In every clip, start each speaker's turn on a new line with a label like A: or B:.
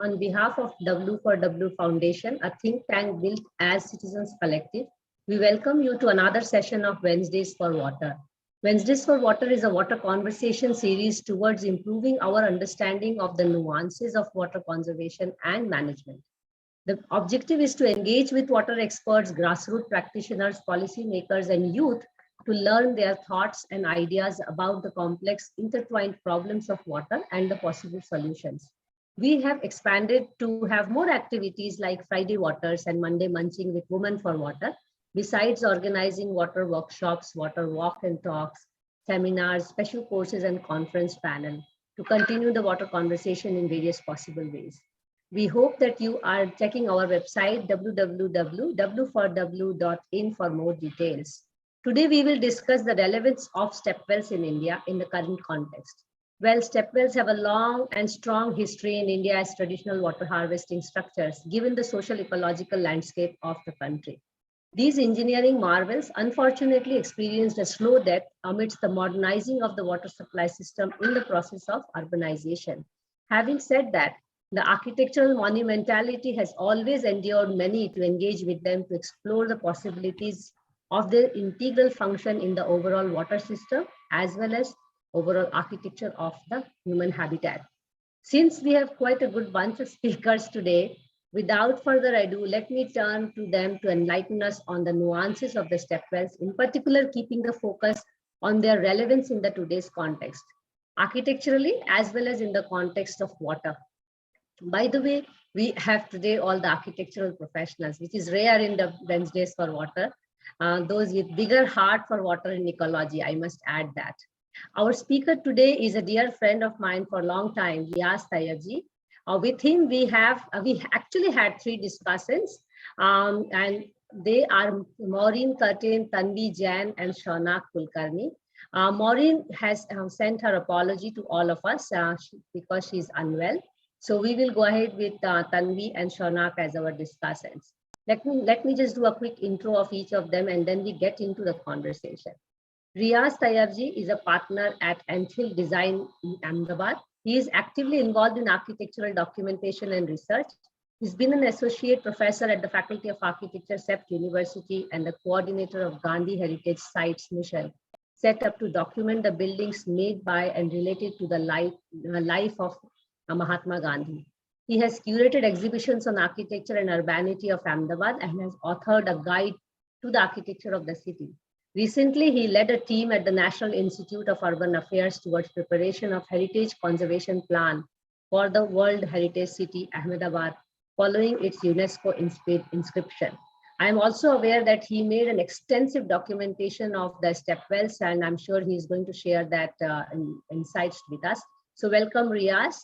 A: on behalf of W4W Foundation, a think tank built as Citizens Collective, we welcome you to another session of Wednesdays for Water. Wednesdays for Water is a water conversation series towards improving our understanding of the nuances of water conservation and management. The objective is to engage with water experts, grassroots practitioners, policymakers, and youth to learn their thoughts and ideas about the complex intertwined problems of water and the possible solutions. We have expanded to have more activities like Friday Waters and Monday Munching with Women for Water, besides organizing water workshops, water walk and talks, seminars, special courses, and conference panel to continue the water conversation in various possible ways. We hope that you are checking our website www.w4w.in for more details. Today, we will discuss the relevance of stepwells in India in the current context. Well, stepwells have a long and strong history in India as traditional water harvesting structures, given the social ecological landscape of the country. These engineering marvels unfortunately experienced a slow death amidst the modernizing of the water supply system in the process of urbanization. Having said that, the architectural monumentality has always endured many to engage with them to explore the possibilities of their integral function in the overall water system, as well as overall architecture of the human habitat. Since we have quite a good bunch of speakers today, without further ado, let me turn to them to enlighten us on the nuances of the stepwells, in particular, keeping the focus on their relevance in the today's context, architecturally, as well as in the context of water. By the way, we have today all the architectural professionals, which is rare in the Wednesdays for Water. Those with bigger heart for water and ecology, I must add that. Our speaker today is a dear friend of mine for a long time, Riyaz Tayyabji. With him, we actually had three discussants, and they are Maureen Curtin, Tanvi, Jain, and Shaunak Kulkarni. Maureen has sent her apology to all of us because she's unwell. So we will go ahead with Tanvi and Shaunak as our discussants. Let me just do a quick intro of each of them, and then we get into the conversation. Riyaz Tayyabji is a partner at Anfield Design in Ahmedabad. He is actively involved in architectural documentation and research. He's been an associate professor at the Faculty of Architecture, CEPT University, and the coordinator of Gandhi Heritage Sites Mission, set up to document the buildings made by and related to the life of Mahatma Gandhi. He has curated exhibitions on architecture and urbanity of Ahmedabad and has authored a guide to the architecture of the city. Recently, he led a team at the National Institute of Urban Affairs towards preparation of heritage conservation plan for the World Heritage City, Ahmedabad, following its UNESCO inscription. I am also aware that he made an extensive documentation of the stepwells, and I'm sure he's going to share that insights with us. So welcome, Riyaz.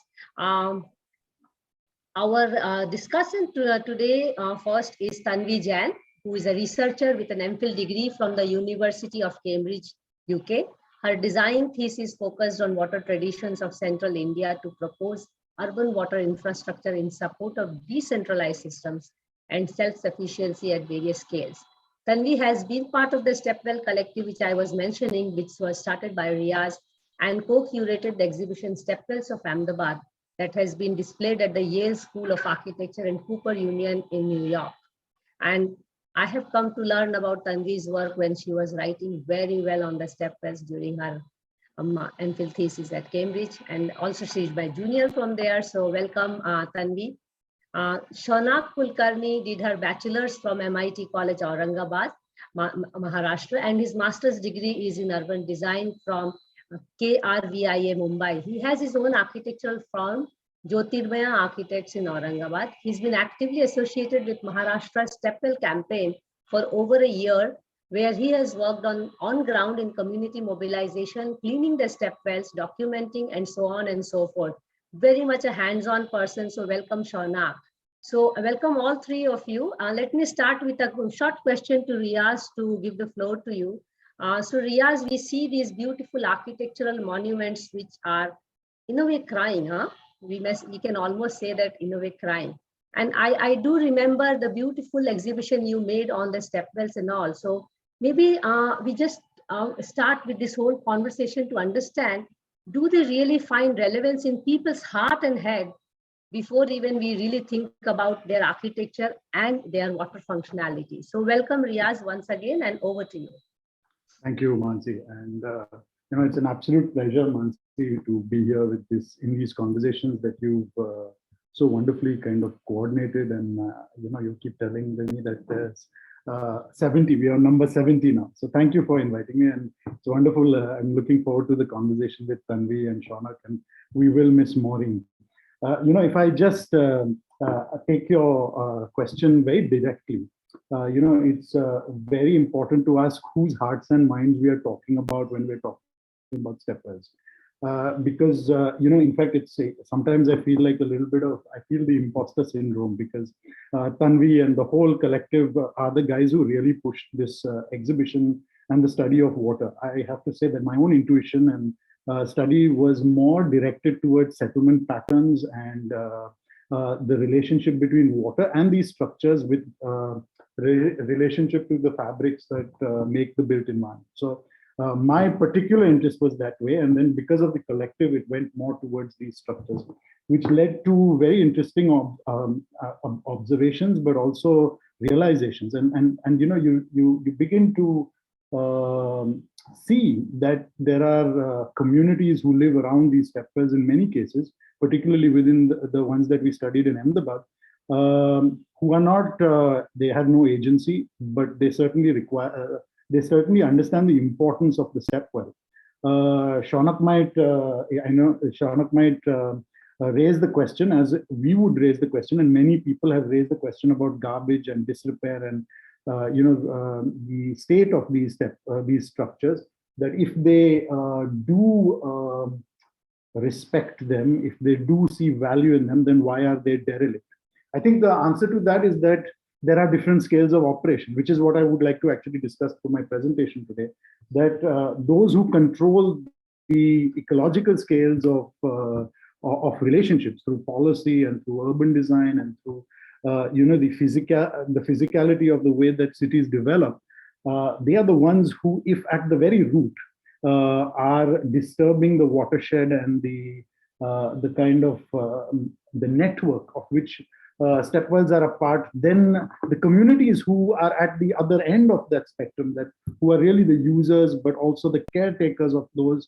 A: Our discussant today first is Tanvi Jain, who is a researcher with an MPhil degree from the University of Cambridge, UK. Her design thesis focused on water traditions of central India to propose urban water infrastructure in support of decentralized systems and self-sufficiency at various scales. Tanvi has been part of the Stepwell Collective, which I was mentioning, which was started by Riyaz, and co-curated the exhibition Stepwells of Ahmedabad that has been displayed at the Yale School of Architecture and Cooper Union in New York. And I have come to learn about Tanvi's work when she was writing very well on the stepwells during her MPhil thesis at Cambridge, and also she's my junior from there. So welcome, Tanvi. Shaunak Kulkarni did her bachelor's from MIT College, Aurangabad, Maharashtra, and his master's degree is in urban design from KRVIA, Mumbai. He has his own architectural firm, Jyotirmaya Architects in Aurangabad. He's been actively associated with Maharashtra's Stepwell campaign for over a year, where he has worked on ground in community mobilization, cleaning the stepwells, documenting, and so on and so forth. Very much a hands-on person. So welcome, Shaunak. So welcome all three of you. Let me start with a short question to Riyaz to give the floor to you. So Riyaz, we see these beautiful architectural monuments which are in a way crying, huh? We can almost say that in a way crying. And I do remember the beautiful exhibition you made on the stepwells and all. So maybe we just start with this whole conversation to understand, do they really find relevance in people's heart and head before even we really think about their architecture and their water functionality. So welcome Riyaz once again, and over to you.
B: Thank you, Mansee. And it's an absolute pleasure, Mansee, to be here with in these conversations that you've so wonderfully kind of coordinated. And you keep telling me that there's 70. We are number 70 now. So thank you for inviting me, and it's wonderful. I'm looking forward to the conversation with Tanvi and Shaunak, and we will miss Maureen. If I just take your question very directly. It's very important to ask whose hearts and minds we are talking about when we're talking about stepwells. Because, in fact, sometimes I feel like I feel the imposter syndrome, because Tanvi and the whole collective are the guys who really pushed this exhibition and the study of water. I have to say that my own intuition and study was more directed towards settlement patterns and the relationship between water and these structures with relationship to the fabrics that make the built environment. So my particular interest was that way, and then because of the collective, it went more towards these structures, which led to very interesting observations, but also realizations. And you begin to see that there are communities who live around these stepwells in many cases, particularly within the ones that we studied in Ahmedabad, who are not, they have no agency, but they certainly understand the importance of the stepwell. Shaunak might raise the question, as we would raise the question, and many people have raised the question about garbage and disrepair and the state of these structures, that if they do respect them, if they do see value in them, then why are they derelict? I think the answer to that is that there are different scales of operation, which is what I would like to actually discuss through my presentation today. That those who control the ecological scales of relationships through policy and through urban design and through the physicality of the way that cities develop, they are the ones who, if at the very root, are disturbing the watershed and the kind of the network of which stepwells are a part. Then the communities who are at the other end of that spectrum, that who are really the users, but also the caretakers of those,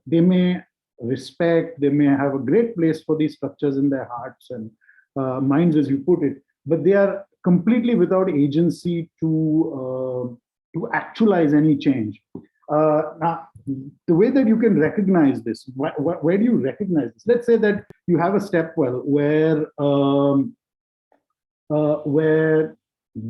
B: they may respect, they may have a great place for these structures in their hearts and minds, as you put it, but they are completely without agency to actualize any change. Now, the way that you can recognize this, where do you recognize this? Let's say that you have a stepwell where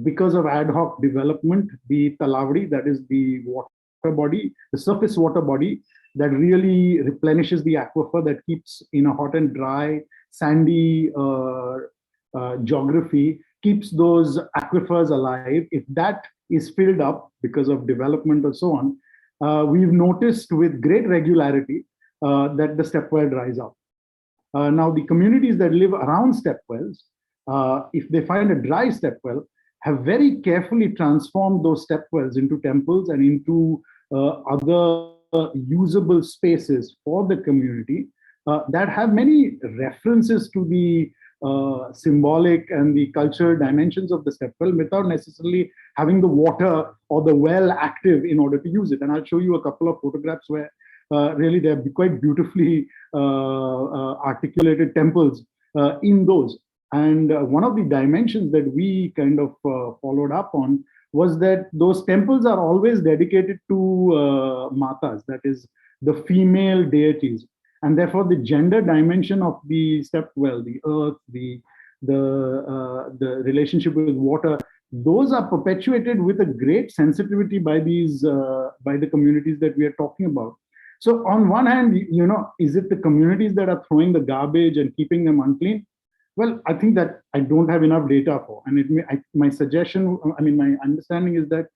B: because of ad hoc development, the talavdi, that is the water body, the surface water body that really replenishes the aquifer, that keeps in a hot and dry, sandy geography, keeps those aquifers alive. If that is filled up because of development or so on, we've noticed with great regularity that the stepwell dries up. Now, the communities that live around stepwells, if they find a dry stepwell, have very carefully transformed those stepwells into temples and into other usable spaces for the community that have many references to the symbolic and the cultural dimensions of the stepwell without necessarily having the water or the well active in order to use it. And I'll show you a couple of photographs where really they're quite beautifully articulated temples in those. And one of the dimensions that we kind of followed up on was that those temples are always dedicated to matas, that is the female deities. And therefore, the gender dimension of the stepwell, the earth, the relationship with water, those are perpetuated with a great sensitivity by these by the communities that we are talking about. So, on one hand, is it the communities that are throwing the garbage and keeping them unclean? Well, I think that I don't have enough data for, and my suggestion, my understanding is that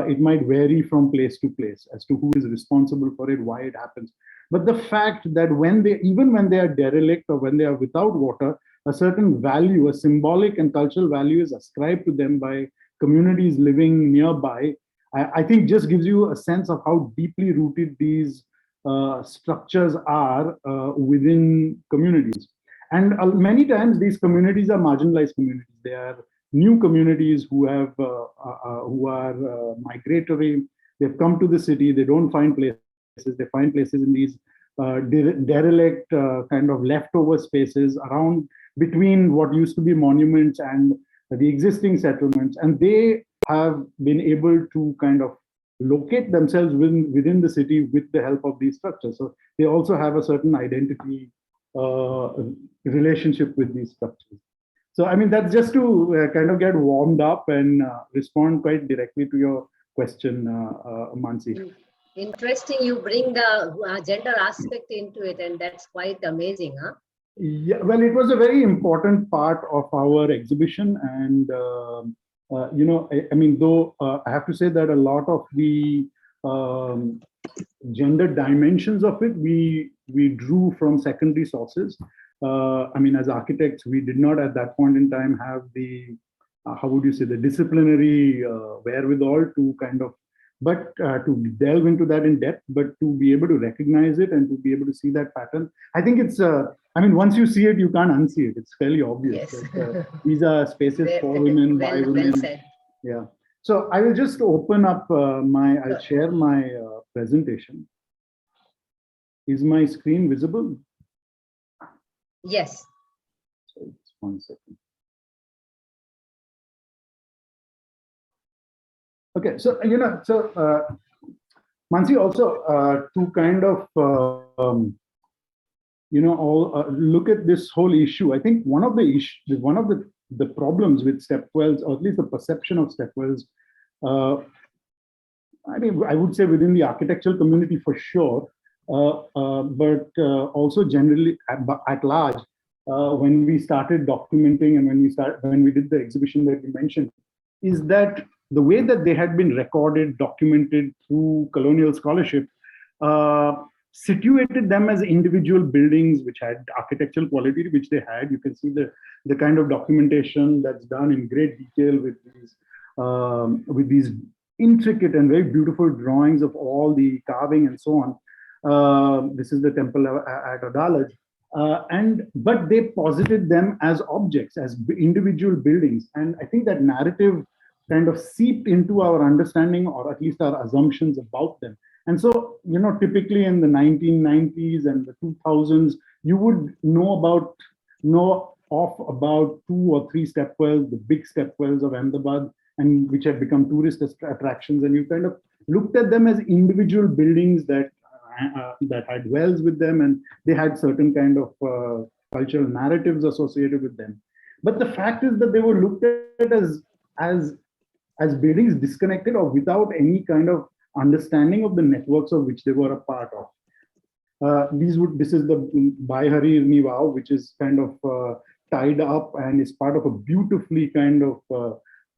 B: it might vary from place to place as to who is responsible for it, why it happens. But the fact that even when they are derelict or when they are without water, a certain value, a symbolic and cultural value is ascribed to them by communities living nearby, I think just gives you a sense of how deeply rooted these structures are within communities. And many times these communities are marginalized communities. They are new communities who are migratory. They've come to the city. They don't find places. They find places in these derelict kind of leftover spaces around between what used to be monuments and the existing settlements. And they have been able to kind of locate themselves within the city with the help of these structures. So they also have a certain identity relationship with these structures. So, I mean, that's just to kind of get warmed up and respond quite directly to your question, Mansee.
A: Interesting. You bring the gender aspect into it, and that's quite amazing, huh?
B: Yeah, well, it was a very important part of our exhibition. And, I mean, though I have to say that a lot of the gender dimensions of it, we drew from secondary sources. I mean, as architects, we did not at that point in time have the, how would you say, the disciplinary wherewithal to kind of, but to delve into that in depth, but to be able to recognize it and to be able to see that pattern. I think it's, I mean, once you see it, you can't unsee it. It's fairly obvious.
A: Yes.
B: That, these are spaces for women, by women.
A: Well said.
B: Yeah. So I will just open up I'll share my presentation. Is my screen visible?
A: Yes.
B: So it's 1 second. Okay, so, Mansee, also to kind of, look at this whole issue. I think one of the problems with stepwells, or at least the perception of stepwells, I mean, I would say within the architectural community for sure, but also generally at large, when we started documenting and when we did the exhibition that you mentioned, is that the way that they had been recorded, documented through colonial scholarship, situated them as individual buildings which had architectural quality, which they had. You can see the kind of documentation that's done in great detail with these intricate and very beautiful drawings of all the carving and so on. This is the temple at Adalaj. But they posited them as objects, as individual buildings. And I think that narrative kind of seeped into our understanding, or at least our assumptions about them. And so, typically in the 1990s and the 2000s, you would know of about 2 or 3 stepwells, the big stepwells of Ahmedabad, and which have become tourist attractions. And you kind of looked at them as individual buildings that had wells with them, and they had certain kind of cultural narratives associated with them. But the fact is that they were looked at as buildings disconnected or without any kind of understanding of the networks of which they were a part of. This is the Baihari Nivav, which is kind of tied up and is part of a beautifully kind of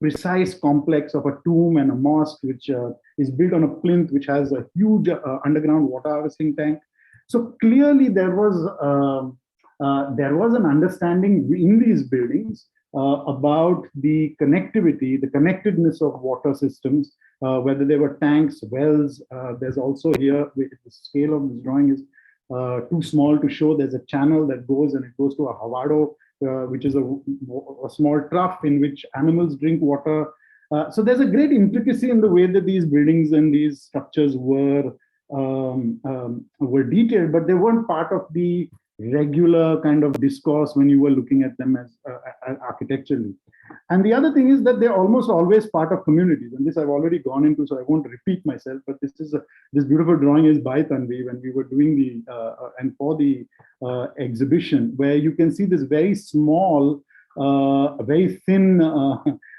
B: precise complex of a tomb and a mosque, which is built on a plinth, which has a huge underground water harvesting tank. So clearly there was an understanding in these buildings about the connectivity, the connectedness of water systems, whether they were tanks, wells. There's also here, the scale of this drawing is too small to show. There's a channel that goes and it goes to a havado, which is a small trough in which animals drink water. So there's a great intricacy in the way that these buildings and these structures were detailed, but they weren't part of the regular kind of discourse when you were looking at them as architecturally. And the other thing is that they're almost always part of communities, and this I've already gone into, so I won't repeat myself. But this beautiful drawing is by Tanvi when we were doing and for the exhibition, where you can see this very small, very thin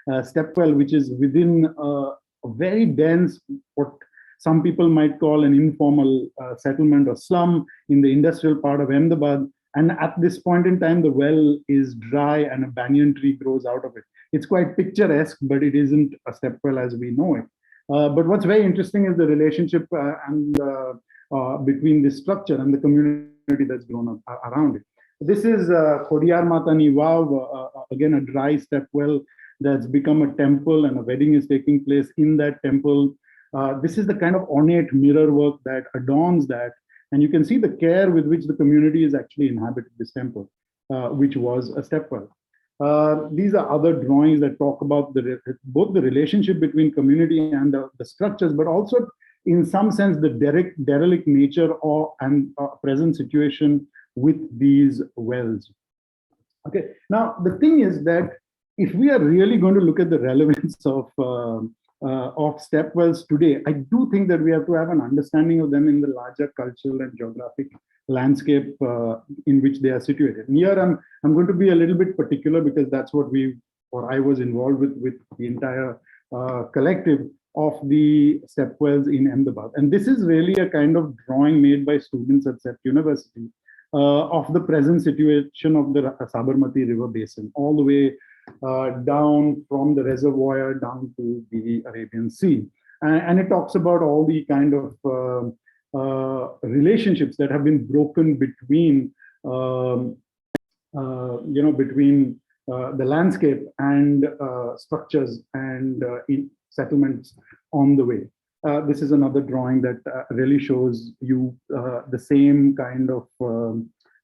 B: stepwell, which is within a very dense, what some people might call an informal settlement or slum in the industrial part of Ahmedabad. And at this point in time, the well is dry and a banyan tree grows out of it. It's quite picturesque, but it isn't a stepwell as we know it. But what's very interesting is the relationship between this structure and the community that's grown up around it. This is Kodiyar Mata Nivav, again a dry stepwell that's become a temple, and a wedding is taking place in that temple. This is the kind of ornate mirror work that adorns that. And you can see the care with which the community is actually inhabited this temple. which was a step well. These are other drawings that talk about both the relationship between community and the structures, but also in some sense the derelict nature and present situation with these wells. Okay, now the thing is that if we are really going to look at the relevance of step wells today, I do think that we have to have an understanding of them in the larger cultural and geographic landscape in which they are situated. And here I'm going to be a little bit particular because that's what I was involved with the entire collective of the step wells in Ahmedabad. And this is really a kind of drawing made by students at SET University of the present situation of the Sabarmati River Basin, all the way down from the reservoir down to the Arabian Sea. And it talks about all the kind of relationships that have been broken between, between the landscape and structures and settlements on the way. This is another drawing that really shows you the same kind of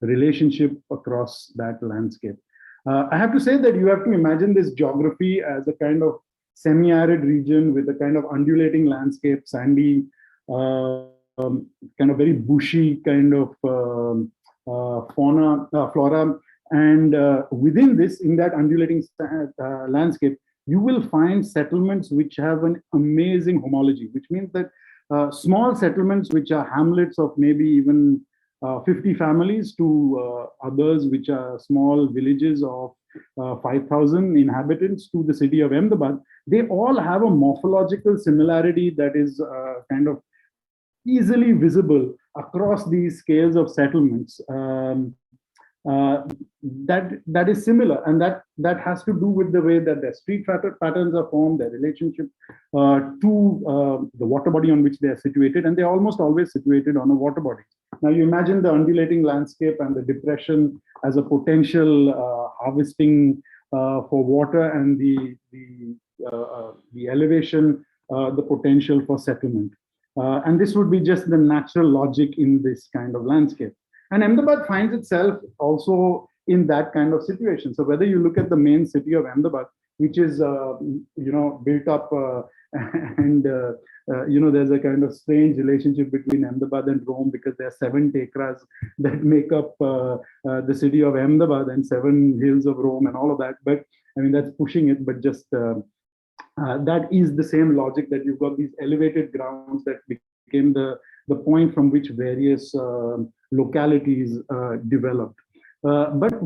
B: relationship across that landscape. I have to say that you have to imagine this geography as a kind of semi-arid region with a kind of undulating landscape, sandy, kind of very bushy kind of flora. And within this, in that undulating landscape, you will find settlements which have an amazing homology, which means that small settlements which are hamlets of maybe even 50 families to others which are small villages of 5,000 inhabitants to the city of Ahmedabad, they all have a morphological similarity that is kind of easily visible across these scales of settlements. That is similar, and that has to do with the way that their street patterns are formed, their relationship to the water body on which they are situated, and they're almost always situated on a water body. Now you imagine the undulating landscape and the depression as a potential harvesting for water, and the elevation, the potential for settlement. And this would be just the natural logic in this kind of landscape. And Ahmedabad finds itself also in that kind of situation. So whether you look at the main city of Ahmedabad, which is built up and there's a kind of strange relationship between Ahmedabad and Rome, because there are 7 tekras that make up the city of Ahmedabad and 7 hills of Rome and all of that. But I mean, that's pushing it, but just that is the same logic, that you've got these elevated grounds that became the point from which various localities developed. But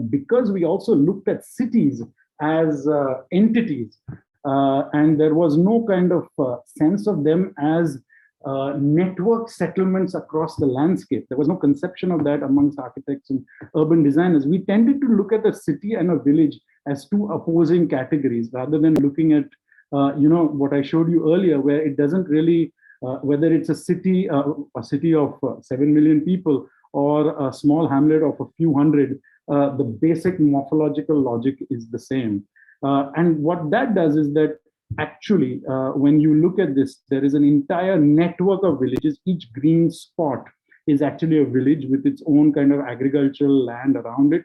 B: because we also looked at cities as entities, and there was no kind of sense of them as network settlements across the landscape. There was no conception of that amongst architects and urban designers. We tended to look at a city and a village as 2 opposing categories, rather than looking at, what I showed you earlier, where it doesn't really, whether it's a city of 7 million people or a small hamlet of a few hundred, the basic morphological logic is the same. And what that does is that actually, when you look at this, there is an entire network of villages. Each green spot is actually a village with its own kind of agricultural land around it,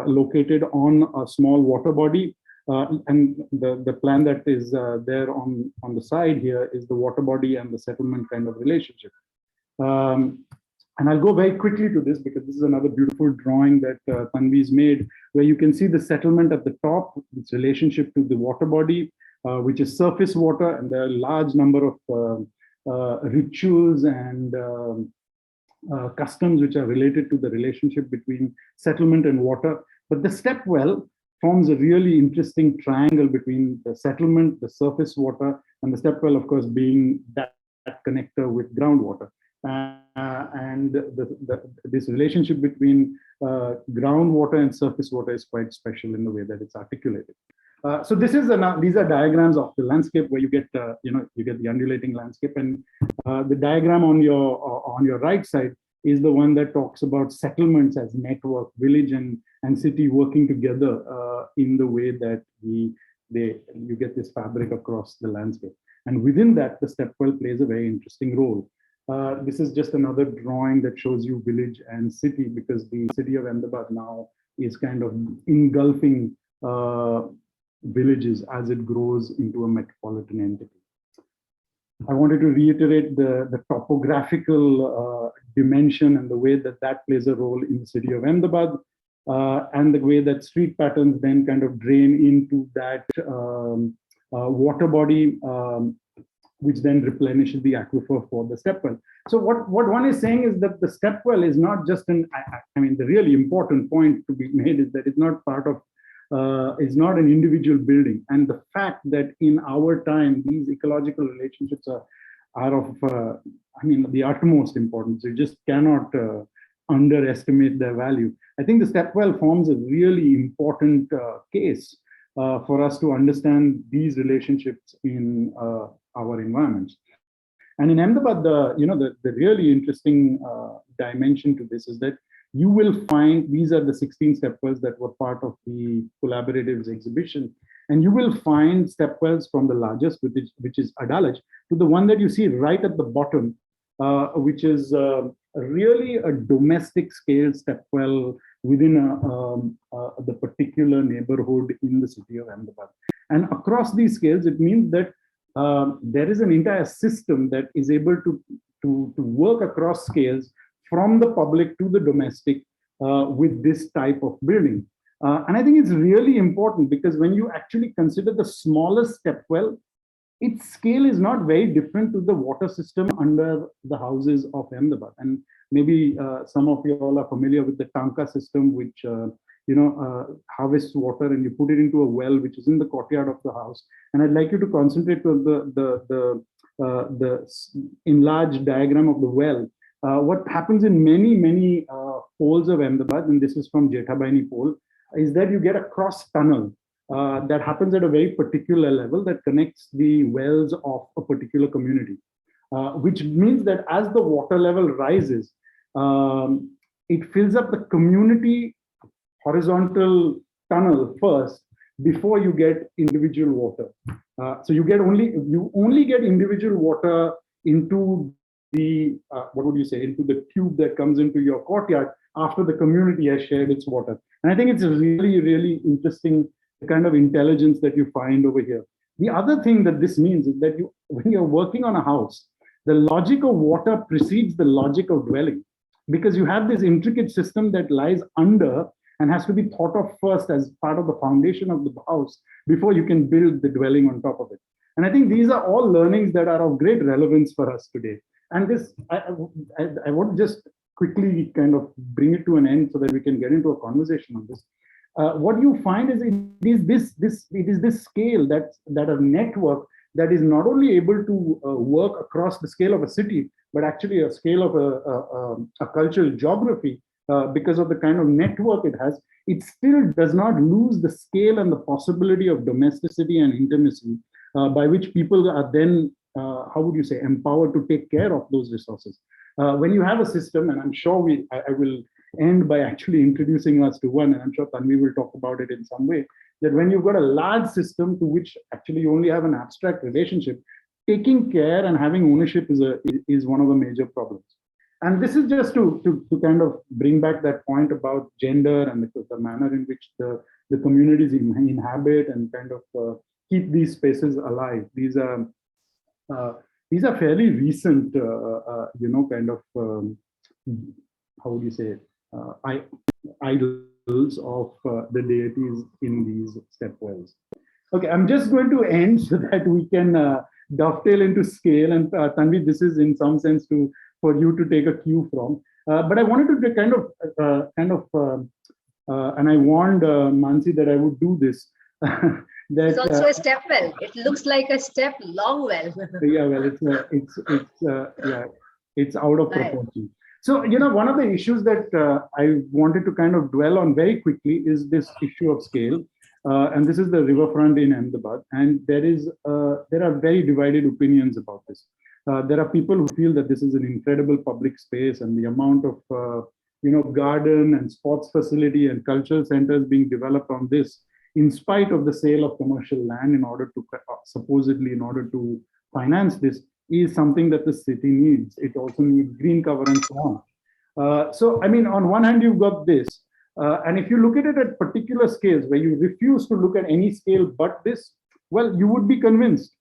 B: located on a small water body. And the plan that is there on the side here is the water body and the settlement kind of relationship. And I'll go very quickly to this, because this is another beautiful drawing that Tanvi's made, where you can see the settlement at the top, its relationship to the water body, which is surface water, and there are a large number of rituals and customs which are related to the relationship between settlement and water. But the step well forms a really interesting triangle between the settlement, the surface water, and the step well, of course, being that connector with groundwater. And this relationship between groundwater and surface water is quite special in the way that it's articulated. So these are diagrams of the landscape where you get you get the undulating landscape, and the diagram on your right side is the one that talks about settlements as network, village and city working together in the way that you get this fabric across the landscape. And within that, the step well plays a very interesting role. This is just another drawing that shows you village and city, because the city of Ahmedabad now is kind of engulfing villages as it grows into a metropolitan entity. I wanted to reiterate the topographical dimension and the way that that plays a role in the city of Ahmedabad, and the way that street patterns then kind of drain into that water body, which then replenishes the aquifer for the stepwell. So what one is saying is that the stepwell is not just I mean, the really important point to be made is that it's not part of, it's not an individual building. And the fact that in our time, these ecological relationships are of, I mean, the utmost importance. You just cannot underestimate their value. I think the stepwell forms a really important case for us to understand these relationships in our environments. And in Ahmedabad, the really interesting dimension to this is that you will find, these are the 16 stepwells that were part of the collaborative's exhibition. And you will find stepwells from the largest, which is Adalaj, to the one that you see right at the bottom, which is really a domestic scale stepwell within the particular neighborhood in the city of Ahmedabad. And across these scales, it means that there is an entire system that is able to work across scales from the public to the domestic with this type of building. And I think it's really important because when you actually consider the smallest stepwell, its scale is not very different to the water system under the houses of Ahmedabad. And maybe some of you all are familiar with the Tanka system, which harvests water and you put it into a well which is in the courtyard of the house. And I'd like you to concentrate on the enlarged diagram of the well. What happens in many poles of Ahmedabad, and this is from Jethabaini pole, is that you get a cross tunnel that happens at a very particular level that connects the wells of a particular community, which means that as the water level rises, it fills up the community horizontal tunnel first before you get individual water. So you only get individual water into the into the tube that comes into your courtyard after the community has shared its water. And I think it's a really interesting kind of intelligence that you find over here. The other thing that this means is that when you're working on a house, the logic of water precedes the logic of dwelling, because you have this intricate system that lies under and has to be thought of first as part of the foundation of the house before you can build the dwelling on top of it. And I think these are all learnings that are of great relevance for us today. And this, I want to just quickly kind of bring it to an end so that we can get into a conversation on this. What you find is it is this scale that a network that is not only able to work across the scale of a city, but actually a scale of a cultural geography, because of the kind of network it has, it still does not lose the scale and the possibility of domesticity and intimacy by which people are then, how would you say, empowered to take care of those resources. When you have a system, and I'm sure I will end by actually introducing us to one, and I'm sure Tanvi will talk about it in some way, that when you've got a large system to which actually you only have an abstract relationship, taking care and having ownership is one of the major problems. And this is just to kind of bring back that point about gender and the manner in which the communities inhabit and kind of keep these spaces alive. These are fairly recent, kind of, how would you say, idols of the deities in these stepwells. Okay, I'm just going to end so that we can dovetail into scale. And Tanvi, this is in some sense for you to take a cue from. But I wanted to kind of, and I warned Mansee that I would do this.
A: It's also a step well. It looks like a step long well.
B: Yeah, well, it's out of proportion. So, one of the issues that I wanted to kind of dwell on very quickly is this issue of scale. And this is the riverfront in Ahmedabad. And there are very divided opinions about this. There are people who feel that this is an incredible public space, and the amount of, garden and sports facility and cultural centers being developed on this, in spite of the sale of commercial land in order to finance this, is something that the city needs. It also needs green cover and so on. So, I mean, on one hand, you've got this. And if you look at it at particular scales where you refuse to look at any scale but this, well, you would be convinced.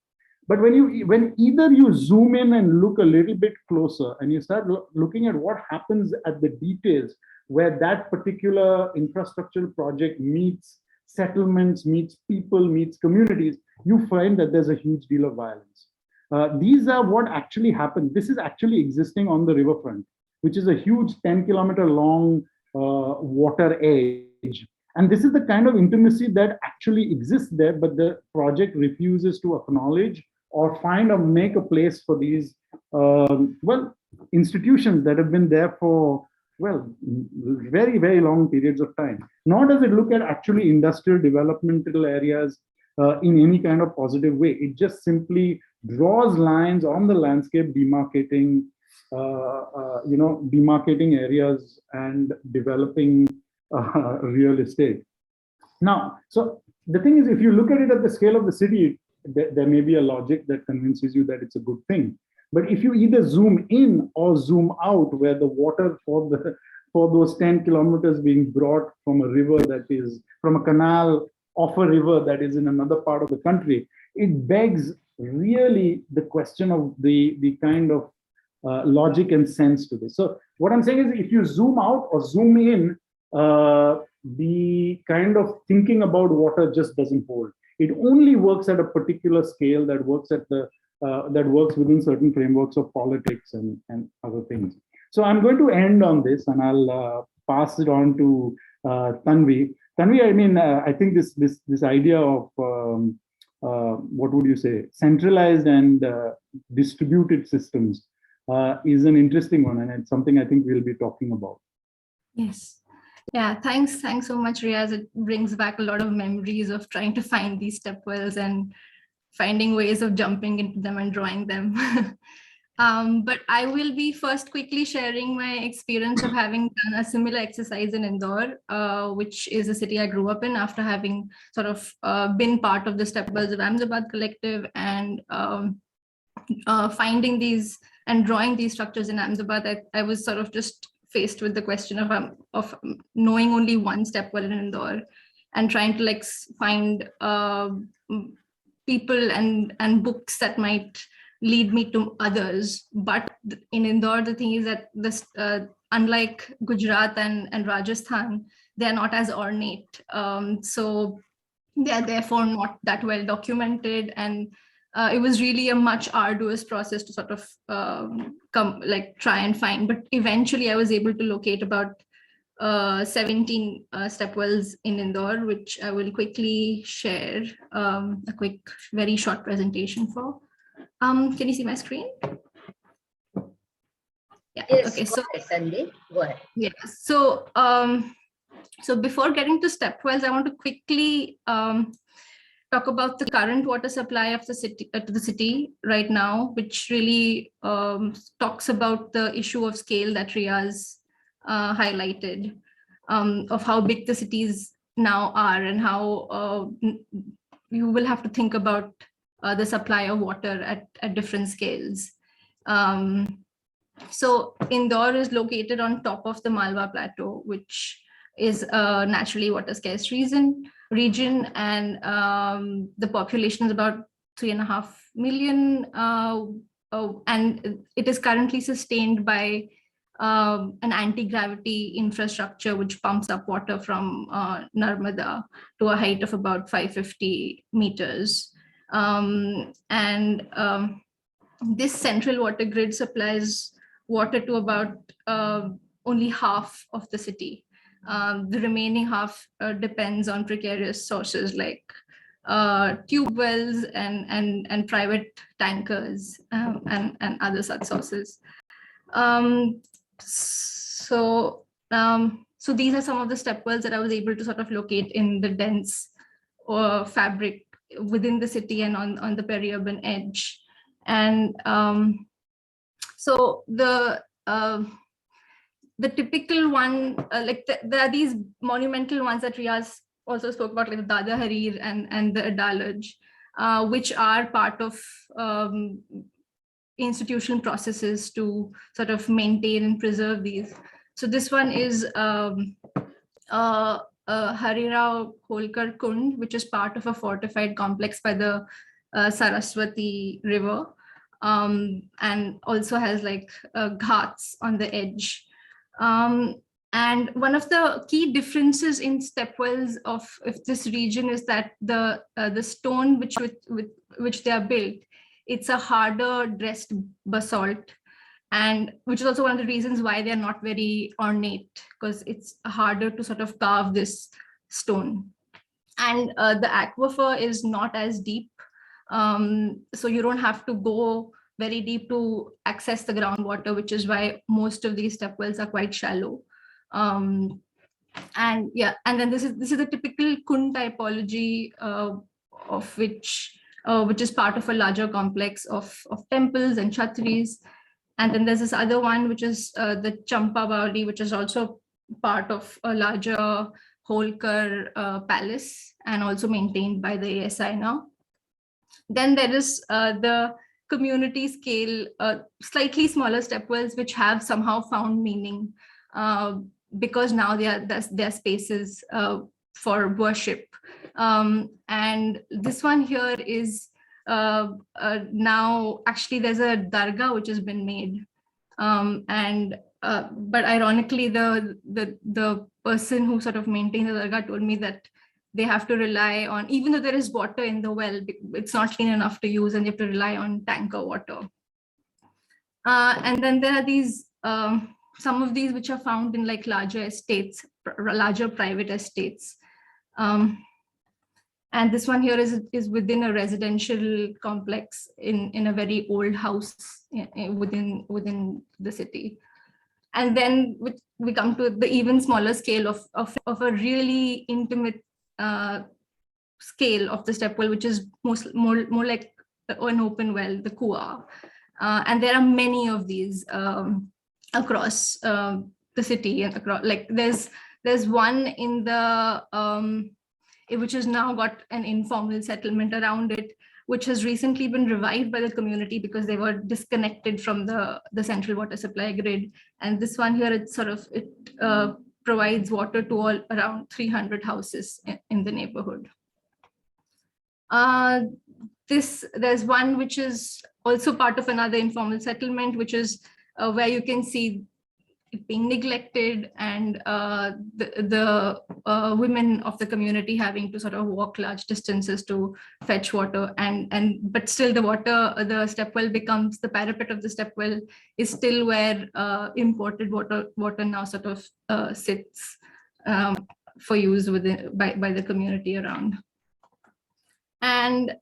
B: But when either you zoom in and look a little bit closer and you start looking at what happens at the details where that particular infrastructural project meets settlements, meets people, meets communities, you find that there's a huge deal of violence. These are what actually happened. This is actually existing on the riverfront, which is a huge 10-kilometer long water edge. And this is the kind of intimacy that actually exists there, but the project refuses to acknowledge or find or make a place for these, well, institutions that have been there for, well, very, very long periods of time. Nor does it look at actually industrial developmental areas in any kind of positive way. It just simply draws lines on the landscape, demarcating demarcating areas and developing real estate. Now, so the thing is, if you look at it at the scale of the city, there may be a logic that convinces you that it's a good thing. But if you either zoom in or zoom out, where the water for those 10 kilometers being brought from a river that is from a canal of a river that is in another part of the country, it begs really the question of the kind of logic and sense to this. So what I'm saying is, if you zoom out or zoom in, the kind of thinking about water just doesn't hold. It only works at a particular scale that works at the that works within certain frameworks of politics and other things. So I'm going to end on this, and I'll pass it on to Tanvi. Tanvi, I mean, I think this idea of what would you say, centralized and distributed systems is an interesting one, and it's something I think we'll be talking about.
C: Yes. Yeah, thanks so much, Riyaz. It brings back a lot of memories of trying to find these stepwells and finding ways of jumping into them and drawing them. But I will be first quickly sharing my experience of having done a similar exercise in Indore, which is a city I grew up in after having sort of been part of the Stepwells of Ahmedabad collective and finding these and drawing these structures in Ahmedabad. I was sort of just faced with the question of knowing only one stepwell in Indore and trying to like find people and books that might lead me to others. But in Indore, the thing is that this, unlike Gujarat and Rajasthan, they're not as ornate. So they're therefore not that well documented. And it was really a much arduous process to sort of try and find. But eventually I was able to locate about 17 stepwells in Indore, which I will quickly share a quick, very short presentation for. Can you see my screen? Yeah.
A: Yes,
C: okay. So
A: Sandeep, go ahead.
C: Yeah. So so before getting to stepwells, I want to quickly talk about the current water supply of the city to the city right now, which really talks about the issue of scale that Riyaz highlighted, of how big the cities now are and how you will have to think about the supply of water at different scales. So Indore is located on top of the Malwa Plateau, which is a naturally water scarce region, and the population is about 3.5 million, and it is currently sustained by an anti-gravity infrastructure which pumps up water from Narmada to a height of about 550 meters. This central water grid supplies water to about only half of the city. The remaining half depends on precarious sources like tube wells and private tankers and other such sources. So these are some of the stepwells that I was able to sort of locate in the dense fabric within the city and on the peri-urban edge. And so the typical one, there are these monumental ones that Riyaz also spoke about, like the Dada Harir and the Adalaj, which are part of institutional processes to sort of maintain and preserve these. So this one is Harirao Holkar Kund, which is part of a fortified complex by the Saraswati River, and also has like ghats on the edge. And one of the key differences in stepwells of this region is that the stone which they are built, it's a harder dressed basalt, and which is also one of the reasons why they're not very ornate, because it's harder to sort of carve this stone. And the aquifer is not as deep, so you don't have to go very deep to access the groundwater, which is why most of these stepwells are quite shallow. And yeah, and then this is a typical Kund typology of which is part of a larger complex of temples and chhatris. And then there's this other one, which is the Champa Baoli, which is also part of a larger Holkar palace and also maintained by the ASI now. Then there is the community scale, slightly smaller stepwells, which have somehow found meaning because now they are spaces for worship. And this one here is now actually there's a dargah which has been made, but ironically the person who sort of maintained the dargah told me that they have to rely on, even though there is water in the well, it's not clean enough to use, and you have to rely on tanker water. And then there are these some of these which are found in like larger estates, larger private estates. And this one here is within a residential complex in a very old house within the city. And then we come to the even smaller scale of a really intimate scale of the stepwell, which is more like an open well, the kua. And there are many of these across the city and across, like there's one in the which has now got an informal settlement around it, which has recently been revived by the community because they were disconnected from the central water supply grid. And this one here, it provides water to all around 300 houses in the neighborhood. There's one which is also part of another informal settlement, which is where you can see it being neglected, and the women of the community having to sort of walk large distances to fetch water, but still the stepwell becomes, the parapet of the stepwell is still where imported water now sort of sits for use by the community around. And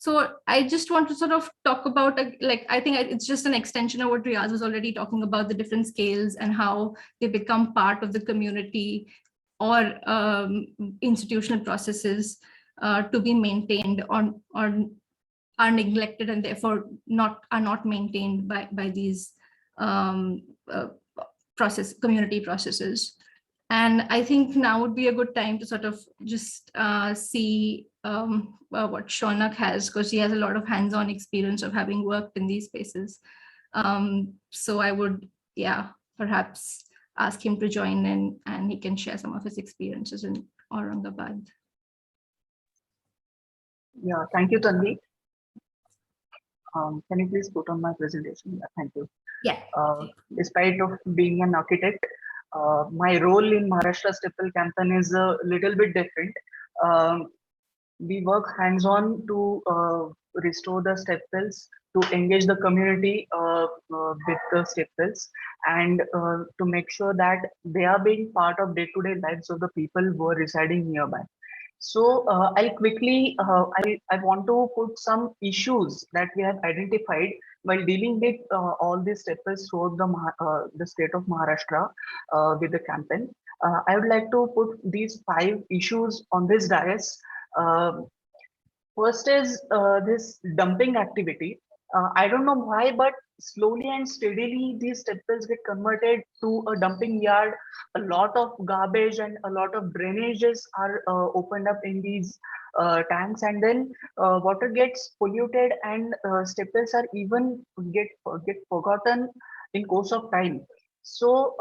C: so I just want to sort of talk about, I think it's just an extension of what Riyaz was already talking about, the different scales and how they become part of the community or institutional processes to be maintained or are neglected, and therefore are not maintained by these community processes. And I think now would be a good time to sort of just see what Shaunak has, because he has a lot of hands-on experience of having worked in these spaces. So I would, perhaps ask him to join in, and he can share some of his experiences in Aurangabad.
D: Yeah, thank you, Tanvi. Can you please put on my presentation? Yeah, thank you.
C: Yeah.
D: Despite of being an architect, my role in Maharashtra Stepwell campaign is a little bit different. We work hands-on to restore the stepwells, to engage the community with the stepwells, and to make sure that they are being part of day-to-day lives of the people who are residing nearby. So I'll quickly, I want to put some issues that we have identified while dealing with all these stepwells throughout the state of Maharashtra with the campaign. I would like to put these 5 issues on this dais. First is this dumping activity. I don't know why, but slowly and steadily these stepwells get converted to a dumping yard. A lot of garbage and a lot of drainages are opened up in these tanks, and then water gets polluted, and stepwells are even get forgotten in course of time. So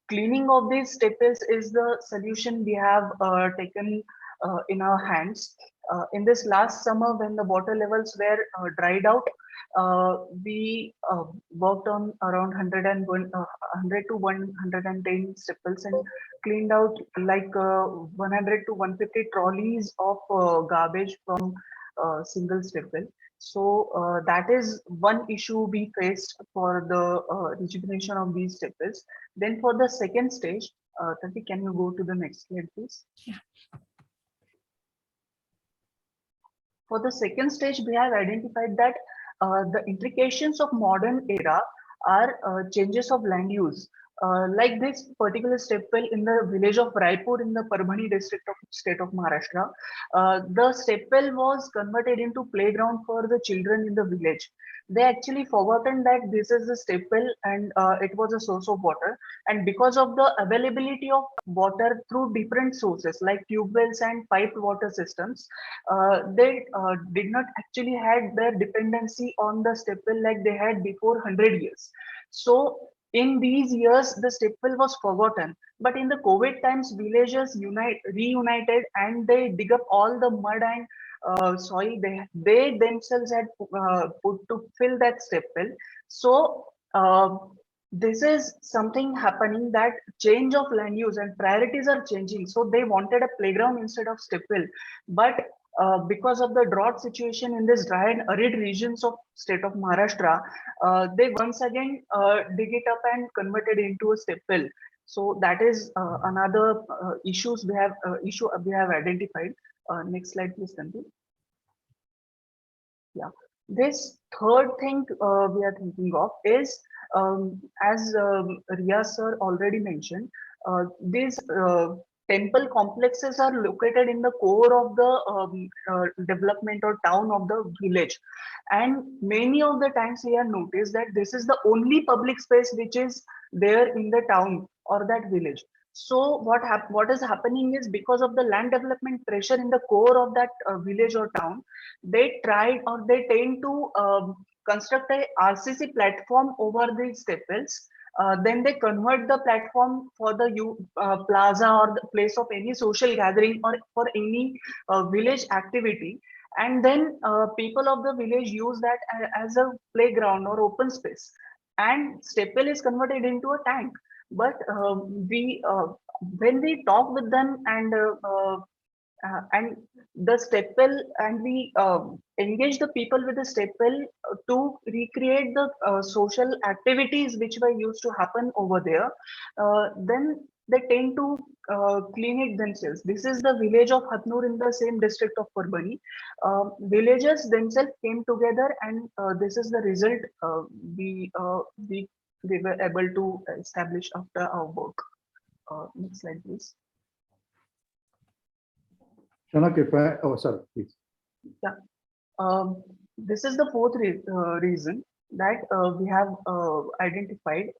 D: cleaning of these stepwells is the solution we have taken in our hands. In this last summer, when the water levels were dried out, we worked on around 100 to 110 stepwells and cleaned out like 100 to 150 trolleys of garbage from single stepwell. So that is one issue we faced for the rejuvenation of these stepwells. Then for the second stage, Tanvi, can you go to the next slide, please?
C: Yeah.
D: For the second stage, we have identified that the implications of modern era are changes of land use. Like this particular stepwell in the village of Raipur in the Parbhani district of state of Maharashtra, the stepwell was converted into playground for the children in the village. They actually forgotten that this is the stepwell and it was a source of water. And because of the availability of water through different sources like tube wells and piped water systems, they did not actually had their dependency on the stepwell like they had before 100 years. So in these years, the stepwell was forgotten. But in the COVID times, villagers reunited and they dig up all the mud and soil they themselves had put to fill that stepwell. So this is something happening, that change of land use and priorities are changing. So they wanted a playground instead of stepwell, but because of the drought situation in this dry and arid regions of state of Maharashtra, they once again dig it up and convert it into a stepwell. So that is another issue we have identified. Next slide, please, Tanvi. Yeah. This third thing we are thinking of is, as Riyaz sir already mentioned, these temple complexes are located in the core of the development or town of the village. And many of the times we have noticed that this is the only public space which is there in the town or that village. So what is happening is, because of the land development pressure in the core of that village or town, they tried or they tend to construct a RCC platform over the stepwells. Then they convert the platform for the plaza or the place of any social gathering or for any village activity. And then people of the village use that as a playground or open space. And stepwell is converted into a tank. But when we talk with them and the stepwell, and we engage the people with the stepwell to recreate the social activities which were used to happen over there, then they tend to clean it themselves. This is the village of Hatnur in the same district of Parbhani. Villagers themselves came together, and this is the result we were able to establish after our work. Next slide, please.
B: Shaunak, sorry, please.
D: Yeah. This is the fourth reason that we have identified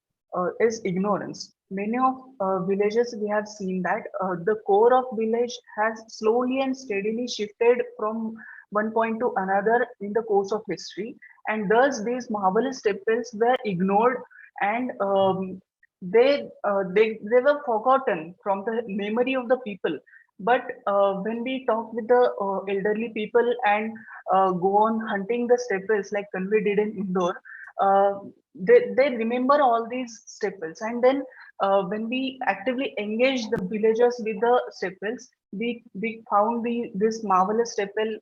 D: is ignorance. Many of villages we have seen that the core of village has slowly and steadily shifted from one point to another in the course of history, and thus these marvelous stepwells were ignored, and they were forgotten from the memory of the people. But when we talk with the elderly people and go on hunting the stepwells like Tanvi did in Indore, they remember all these stepwells. And then when we actively engage the villagers with the stepwells, we found this marvelous stepwell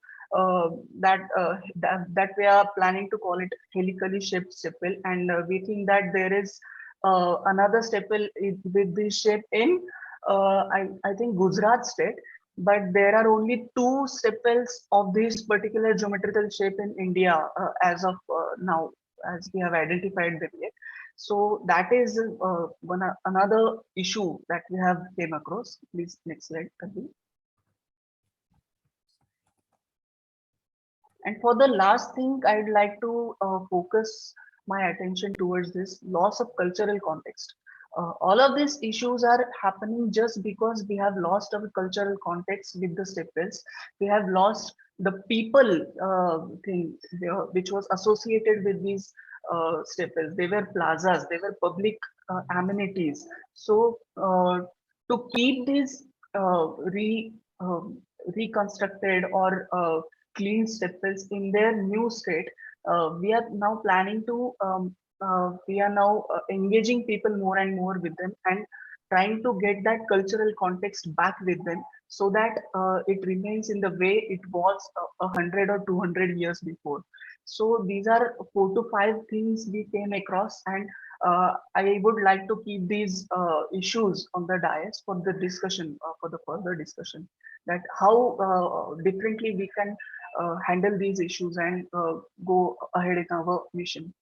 D: that we are planning to call it helically shaped stepwell. And we think that there is another stepwell with this shape in I think Gujarat state, but there are only 2 stepwells of this particular geometrical shape in India as of now, as we have identified them yet. So that is another issue that we have came across. Please, next slide, Tanvi. And for the last thing, I'd like to focus my attention towards this loss of cultural context. All of these issues are happening just because we have lost our cultural context with the stepwells. We have lost the people thing which was associated with these stepwells. They were plazas, they were public amenities. So to keep these reconstructed or clean stepwells in their new state, we are now planning to we are now engaging people more and more with them and trying to get that cultural context back with them so that it remains in the way it was 100 or 200 years before. So these are 4 to 5 things we came across, and I would like to keep these issues on the dais for the discussion, for the further discussion, that how differently we can handle these issues and go ahead in our mission.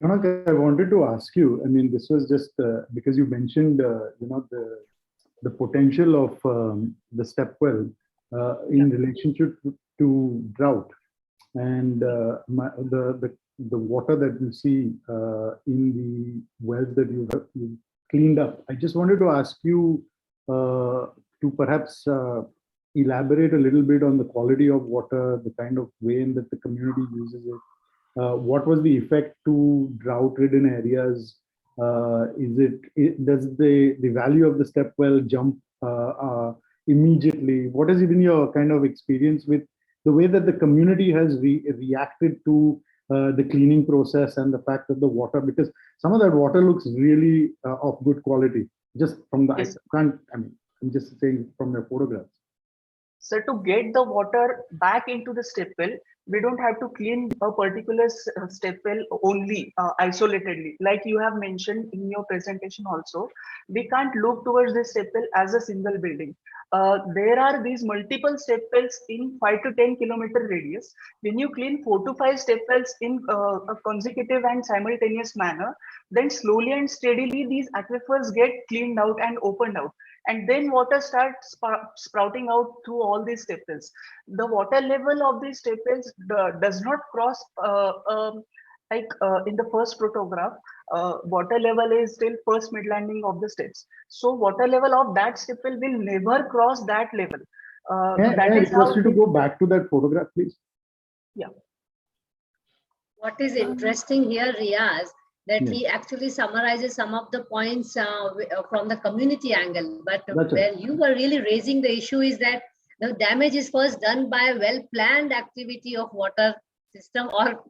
B: Shaunak, I wanted to ask you, I mean, this was just because you mentioned, the potential of the stepwell in relationship to drought, and the water that you see in the wells that you've cleaned up. I just wanted to ask you to perhaps elaborate a little bit on the quality of water, the kind of way in that the community uses it. What was the effect to drought-ridden areas? Does the value of the stepwell jump immediately? What has been your kind of experience with the way that the community has reacted to the cleaning process and the fact that the water, because some of that water looks really of good quality, just from the,
D: Yes.
B: I'm just saying from your photographs.
D: So to get the water back into the stepwell, we don't have to clean a particular stepwell only isolatedly. Like you have mentioned in your presentation also, we can't look towards this stepwell as a single building. There are these multiple stepwells in 5 to 10 kilometer radius. When you clean 4 to 5 stepwells in a consecutive and simultaneous manner, then slowly and steadily these aquifers get cleaned out and opened out. And then water starts sprouting out through all these stepwells. The water level of these stepwells does not cross in the first photograph. Water level is still first mid landing of the steps. So water level of that stepwell will never cross that level.
B: May I request you to go back to that photograph, please?
D: Yeah.
A: What is interesting here, Riyaz, that
B: Yes.
A: he actually summarizes some of the points from the community angle. But
B: That's
A: where
B: right.
A: you were really raising the issue is that the damage is first done by a well-planned activity of water system or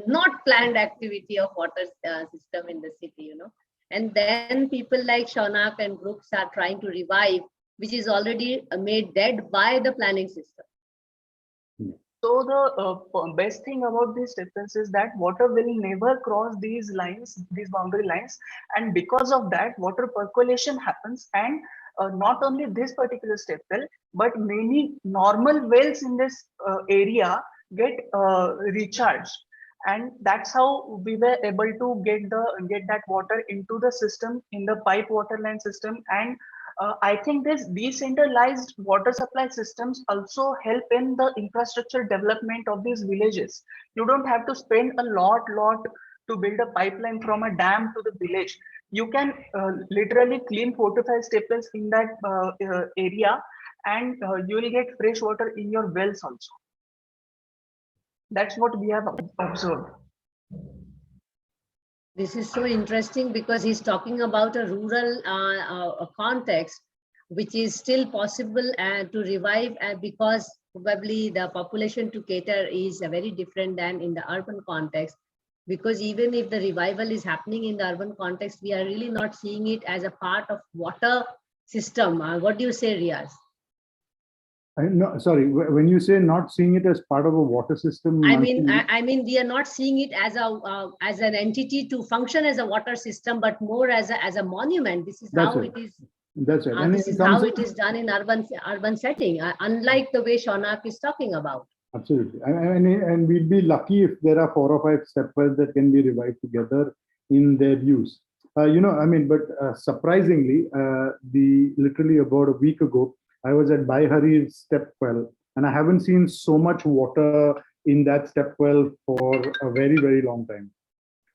A: not planned activity of water system in the city, you know. And then people like Shaunak and groups are trying to revive, which is already made dead by the planning system.
D: So the best thing about these stepwells is that water will never cross these lines, these boundary lines, and because of that, water percolation happens. And not only this particular stepwell, but many normal wells in this area get recharged, and that's how we were able to get that water into the system in the pipe water line system. And I think this decentralized water supply systems also help in the infrastructure development of these villages. You don't have to spend a lot to build a pipeline from a dam to the village. You can literally clean 4 to 5 stepwells in that area, and you will get fresh water in your wells also. That's what we have observed.
A: This is so interesting because he's talking about a rural context, which is still possible to revive because probably the population to cater is very different than in the urban context. Because even if the revival is happening in the urban context, we are really not seeing it as a part of water system. What do you say, Riyaz?
B: No, sorry. When you say not seeing it as part of a water system,
A: I mean, we are not seeing it as an entity to function as a water system, but more as a monument. This is how it is.
B: That's right.
A: This is how it is done in urban setting, unlike the way Shaunak is talking about.
B: Absolutely, and we'd be lucky if there are 4 or 5 stepwells that can be revived together in their use. But surprisingly, literally about a week ago, I was at Baihari's stepwell, and I haven't seen so much water in that stepwell for a very, very long time.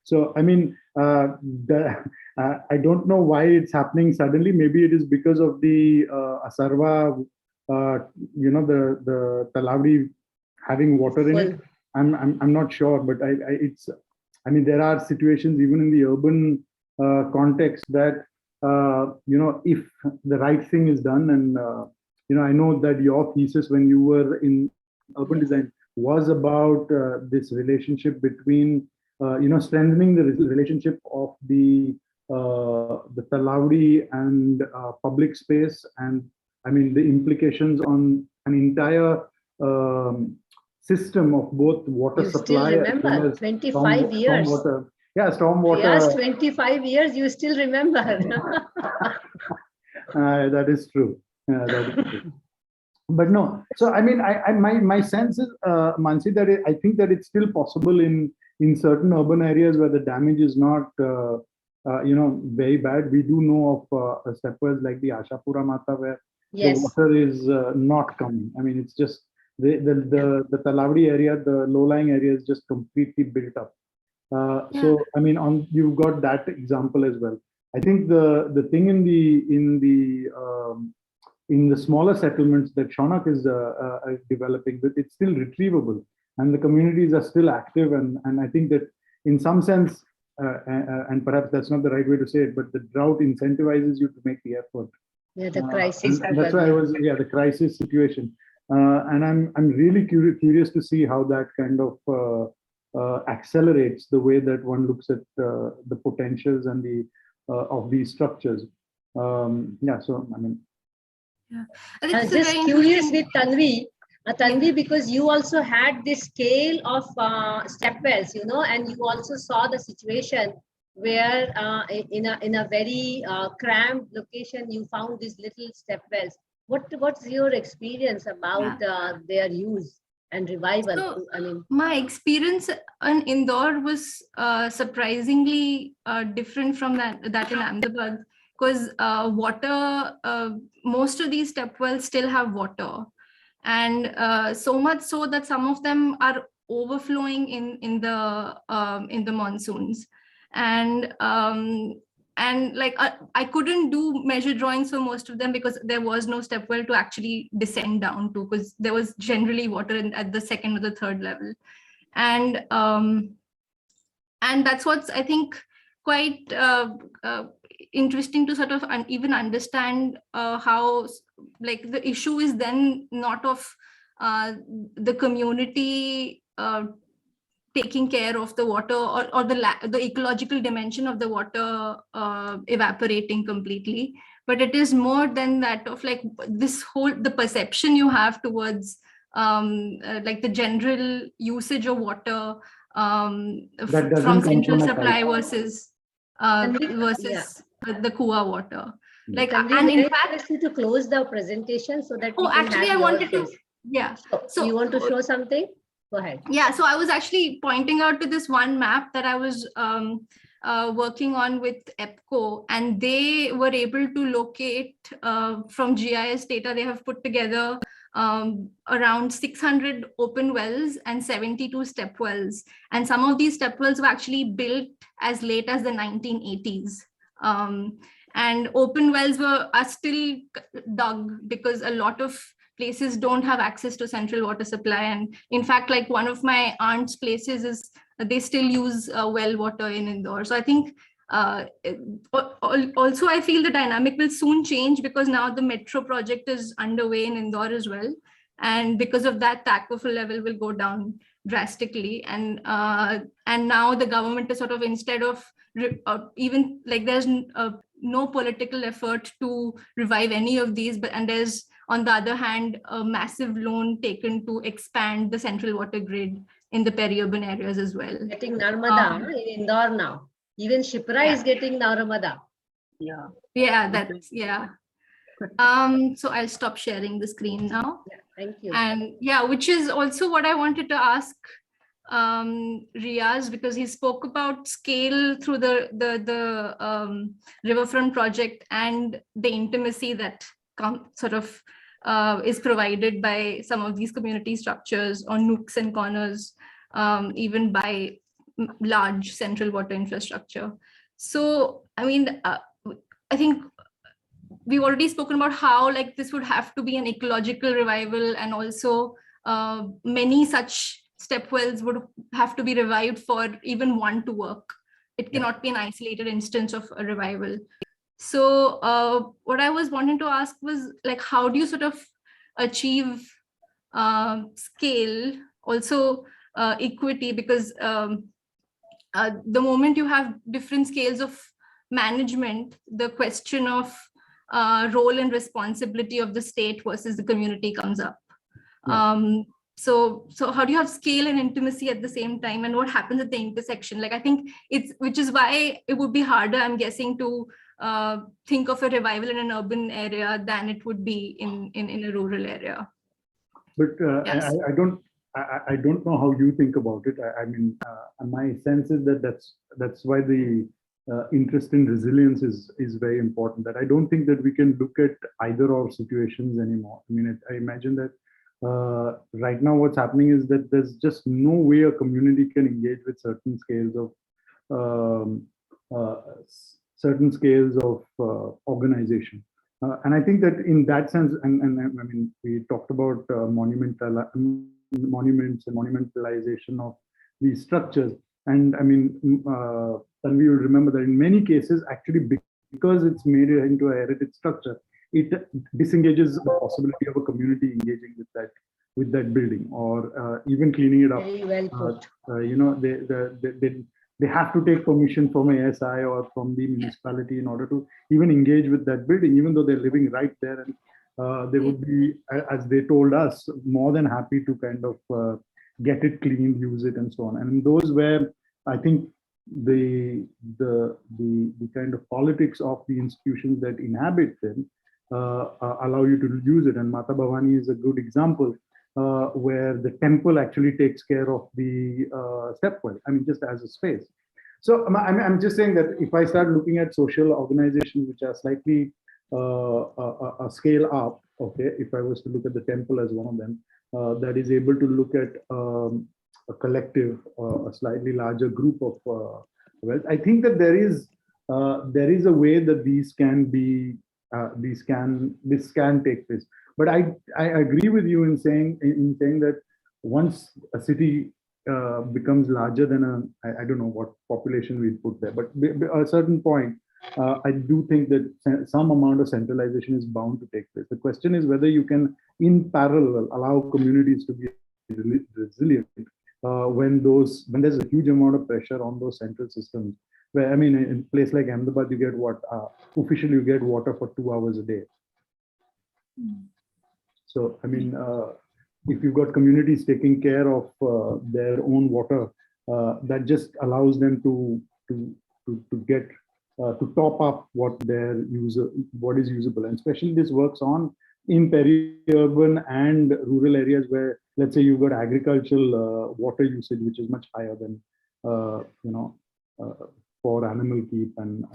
B: So, I mean, I don't know why it's happening suddenly. Maybe it is because of the Asarva, the Talaudi having water in it. I'm not sure, but I mean, there are situations even in the urban context that, if the right thing is done, and, I know that your thesis when you were in urban design was about this relationship between, strengthening the relationship of the Talaudi and public space, and I mean the implications on an entire system of both water
A: You
B: supply
A: still
B: as well
A: remember
B: as
A: 25 years.
B: stormwater. Yeah,
A: Yes,
B: stormwater.
A: 25 years, you still remember.
B: That is true. That is true. But no, so I mean, my sense is, Mansee, that I think that it's still possible in certain urban areas where the damage is not, very bad. We do know of stepwells like the Ashapura Mata where the water is not coming. I mean, it's just the Talaudi area, the low-lying area is just completely built up. So I mean, you've got that example as well. I think the thing in the smaller settlements that Shaunak is developing, that it's still retrievable, and the communities are still active, and I think that in some sense, and perhaps that's not the right way to say it, but the drought incentivizes you to make the effort.
A: Yeah, the crisis.
B: And that's why the crisis situation. And I'm really curious to see how that kind of accelerates the way that one looks at the potentials and the of these structures. So I mean,
A: I'm just curious with Tanvi. Tanvi, because you also had this scale of stepwells, and you also saw the situation where in a very cramped location, you found these little stepwells. What's your experience about their use and revival?
C: So,
A: I mean,
C: my experience in Indore was surprisingly different from that in Ahmedabad, because water, most of these stepwells still have water, and so much so that some of them are overflowing in the monsoons, and like I couldn't do measure drawings for most of them because there was no stepwell to actually descend down to, because there was generally water at the second or the third level, and that's what's, I think, quite interesting to sort of even understand how, like, the issue is then not of the community taking care of the water, or the ecological dimension of the water evaporating completely, but it is more than that of like the perception you have towards like the general usage of water from central supply versus the Kua water. Like, and in fact,
A: to close the presentation so that
C: I wanted to,
A: so you want to show something? Go ahead.
C: Yeah, so I was actually pointing out to this one map that I was working on with EPCO, and they were able to locate from GIS data. They have put together around 600 open wells and 72 step wells, and some of these step wells were actually built as late as the 1980s. And open wells are still dug because a lot of places don't have access to central water supply. And in fact, like one of my aunt's places is they still use well water in Indore. So I think also I feel the dynamic will soon change, because now the metro project is underway in Indore as well. And because of that, the aquifer level will go down drastically. And now the government is sort of, instead of even like there's no political effort to revive any of these, and there's, on the other hand, a massive loan taken to expand the central water grid in the peri-urban areas as well.
A: Getting Narmada in Indore now. Even Shipra is getting Narmada.
C: So I'll stop sharing the screen now.
A: Thank you.
C: And which is also what I wanted to ask Riyaz, because he spoke about scale through the riverfront project and the intimacy that sort of is provided by some of these community structures or nooks and corners, even by large central water infrastructure. So, I mean, I think we've already spoken about how like this would have to be an ecological revival, and also many such step wells would have to be revived for even one to work. It cannot be an isolated instance of a revival. So what I was wanting to ask was like, how do you sort of achieve scale, also equity, because the moment you have different scales of management, the question of role and responsibility of the state versus the community comes up. So how do you have scale and intimacy at the same time, and what happens at the intersection? Like, I think which is why it would be harder, I'm guessing, to think of a revival in an urban area than it would be in a rural area.
B: But
C: Yes.
B: I don't know how you think about it. I mean, my sense is that that's why the interest in resilience is very important. That I don't think that we can look at either or situations anymore. I mean, I imagine that right now what's happening is that there's just no way a community can engage with certain scales of organization. And I think that in that sense, and I mean, we talked about monuments and monumentalization of these structures. And I mean, Tanvi will remember that in many cases, actually, because it's made into a heritage structure, it disengages the possibility of a community engaging with that building, or even cleaning it up.
A: Very well put.
B: You know, they have to take permission from ASI or from the municipality in order to even engage with that building, even though they're living right there. And they would be, as they told us, more than happy to kind of get it cleaned, use it, and so on. And those where I think the kind of politics of the institutions that inhabit them allow you to use it. And Mata Bhavani is a good example, where the temple actually takes care of the stepwell. I mean, just as a space. So I'm just saying that if I start looking at social organizations which are slightly a scale up, okay, if I was to look at the temple as one of them, that is able to look at a collective, a slightly larger group of wells, I think that there is a way that these can take place. But I agree with you in saying that once a city becomes larger than I don't know what population we put there, but a certain point, I do think that some amount of centralization is bound to take place. The question is whether you can, in parallel, allow communities to be resilient when there's a huge amount of pressure on those central systems. Where, I mean, in a place like Ahmedabad, you get officially you get water for 2 hours a day. So, I mean, if you've got communities taking care of their own water, that just allows them to get to top up what is usable. And especially this works in peri-urban and rural areas where, let's say, you've got agricultural water usage, which is much higher than for animal keep and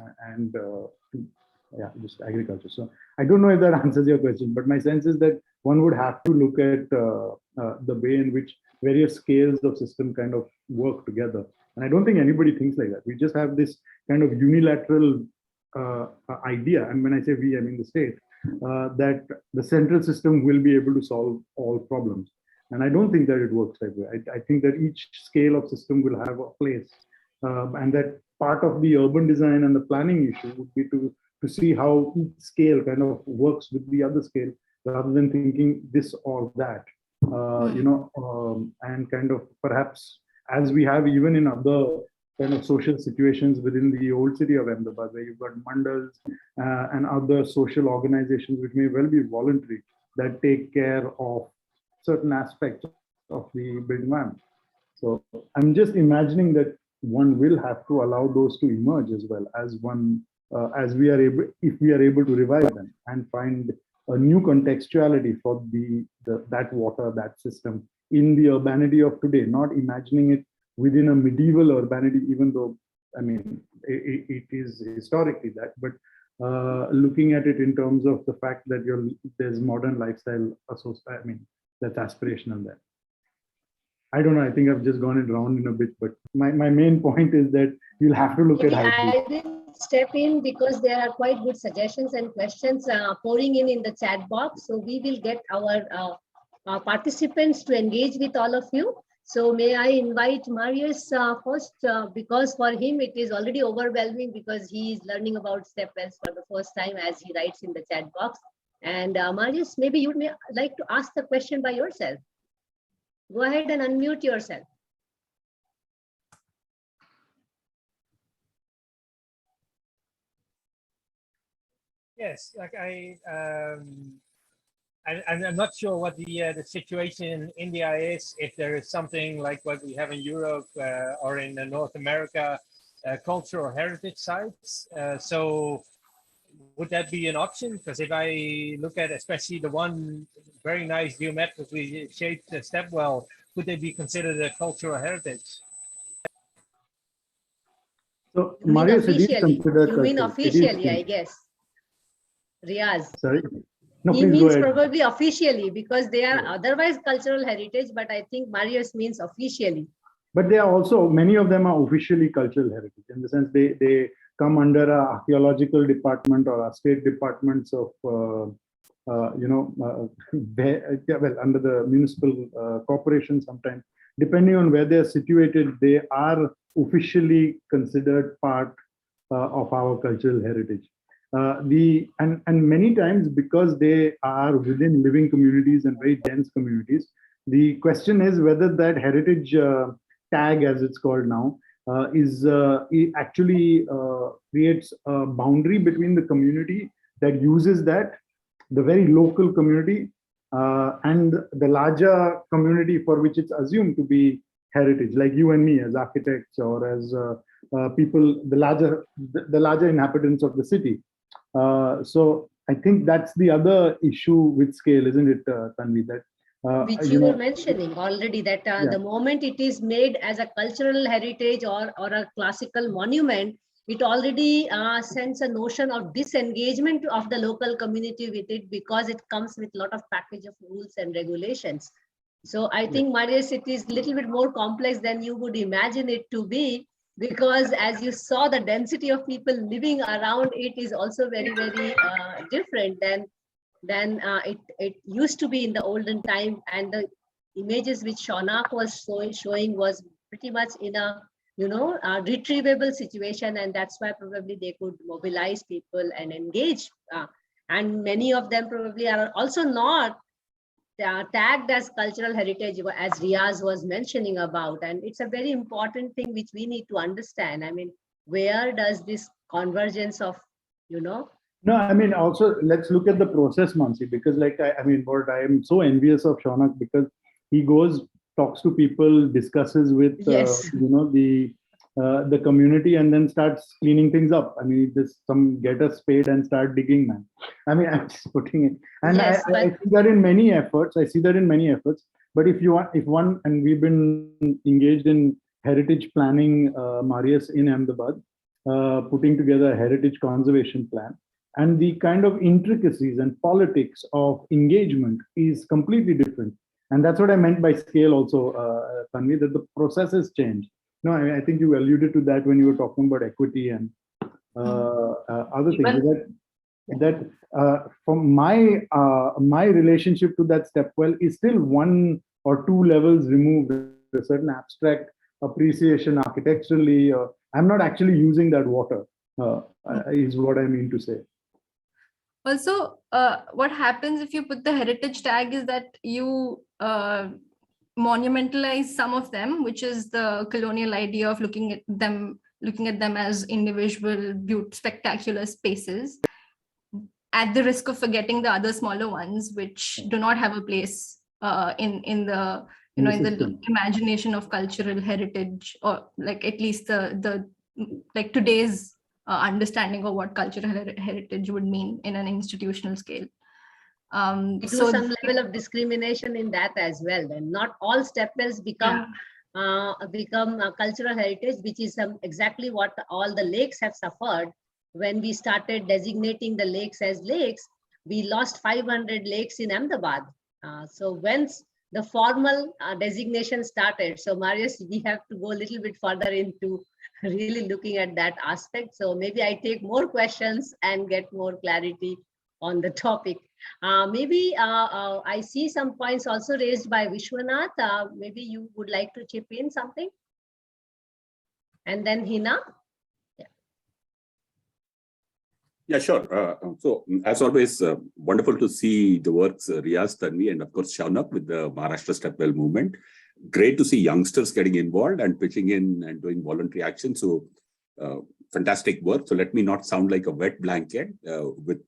B: just agriculture. So I don't know if that answers your question, but my sense is that one would have to look at the way in which various scales of system kind of work together. And I don't think anybody thinks like that. We just have this kind of unilateral idea. And when I say we, I mean the state, that the central system will be able to solve all problems. And I don't think that it works that way. I think that each scale of system will have a place. And that part of the urban design and the planning issue would be to see how each scale kind of works with the other scale, rather than thinking this or that, and kind of perhaps, as we have even in other kind of social situations within the old city of Ahmedabad, where you've got mandals and other social organizations which may well be voluntary, that take care of certain aspects of the built environment. So I'm just imagining that one will have to allow those to emerge as well as one, as we are able, if we are able to revive them and find a new contextuality for that water, that system in the urbanity of today, not imagining it within a medieval urbanity, even though, I mean, it is historically that, but looking at it in terms of the fact that there's modern lifestyle associated, I mean, that's aspirational there. I don't know. I think I've just gone it round in a bit, but my main point is that you'll have to look at
A: Maybe
B: hybrid.
A: I will step in because there are quite good suggestions and questions pouring in the chat box. So we will get our participants to engage with all of you. So may I invite Marius first, because for him it is already overwhelming because he is learning about stepwells for the first time as he writes in the chat box. And Marius, maybe you may like to ask the question by yourself. Go ahead and unmute yourself.
E: Yes, like I'm not sure what the situation in India is, if there is something like what we have in Europe or in North America, cultural heritage sites. So would that be an option? Because if I look at especially the one very nice geometrically shaped stepwell, could they be considered a cultural heritage?
B: So,
A: You mean
B: Marius, it is
A: officially?
B: considered
A: You mean
B: cultural.
A: officially, I guess. Riyaz.
B: Sorry. No,
A: He
B: please go
A: means
B: ahead.
A: probably officially because they are
B: Yeah.
A: otherwise cultural heritage, but I think Marius means officially.
B: But they are also, many of them are officially cultural heritage in the sense they come under a archaeological department or a state departments of, well, under the municipal corporation sometimes. Depending on where they are situated, they are officially considered part of our cultural heritage. And many times because they are within living communities and very dense communities, the question is whether that heritage tag, as it's called now, it actually creates a boundary between the community that uses that, the very local community, and the larger community for which it's assumed to be heritage, like you and me as architects or as people, the larger inhabitants of the city. So I think that's the other issue with scale, isn't it, Tanvi? That
A: Which you were mentioning already, that the moment it is made as a cultural heritage or a classical monument, it already sends a notion of disengagement of the local community with it because it comes with a lot of package of rules and regulations. So I think, Marius, it is a little bit more complex than you would imagine it to be, because as you saw, the density of people living around it is also very, very different than it used to be in the olden time. And the images which Shaunak was showing was pretty much in a retrievable situation, and that's why probably they could mobilize people and engage. And many of them probably are also not tagged as cultural heritage, as Riyaz was mentioning about. And it's a very important thing which we need to understand. I mean, where does this convergence of,
B: No, I mean, also let's look at the process, Mansee, because like, I mean, what I am so envious of Shaunak because he goes, talks to people, discusses with,
A: Yes.
B: the community and then starts cleaning things up. I mean, just get a spade and start digging, man. I mean, I'm just putting it. And
A: Yes,
B: I see that in many efforts. But if one, and we've been engaged in heritage planning, Marius, in Ahmedabad, putting together a heritage conservation plan. And the kind of intricacies and politics of engagement is completely different. And that's what I meant by scale also, Tanvi, that the processes change. No, I think you alluded to that when you were talking about equity and other things. From my relationship to that stepwell is still 1 or 2 levels removed, a certain abstract appreciation architecturally. I'm not actually using that water, is what I mean to say.
C: Also, what happens if you put the heritage tag is that you monumentalize some of them, which is the colonial idea of looking at them as individual, spectacular spaces, at the risk of forgetting the other smaller ones, which do not have a place in the imagination of cultural heritage, or like at least the today's understanding of what cultural heritage would mean in an institutional scale.
A: We do some level of discrimination in that as well. Then not all stepwells become cultural heritage, which is exactly what all the lakes have suffered. When we started designating the lakes as lakes, we lost 500 lakes in Ahmedabad. So once the formal designation started. So Marius, we have to go a little bit further into really looking at that aspect. So maybe I take more questions and get more clarity on the topic. I see some points also raised by Vishwanath. Maybe you would like to chip in something? And then Hina.
F: Yeah, sure. So as always, wonderful to see the works Riyaz, Tanvi, and of course Shaunak with the Maharashtra Stepwell movement. Great to see youngsters getting involved and pitching in and doing voluntary action. So fantastic work. So let me not sound like a wet blanket with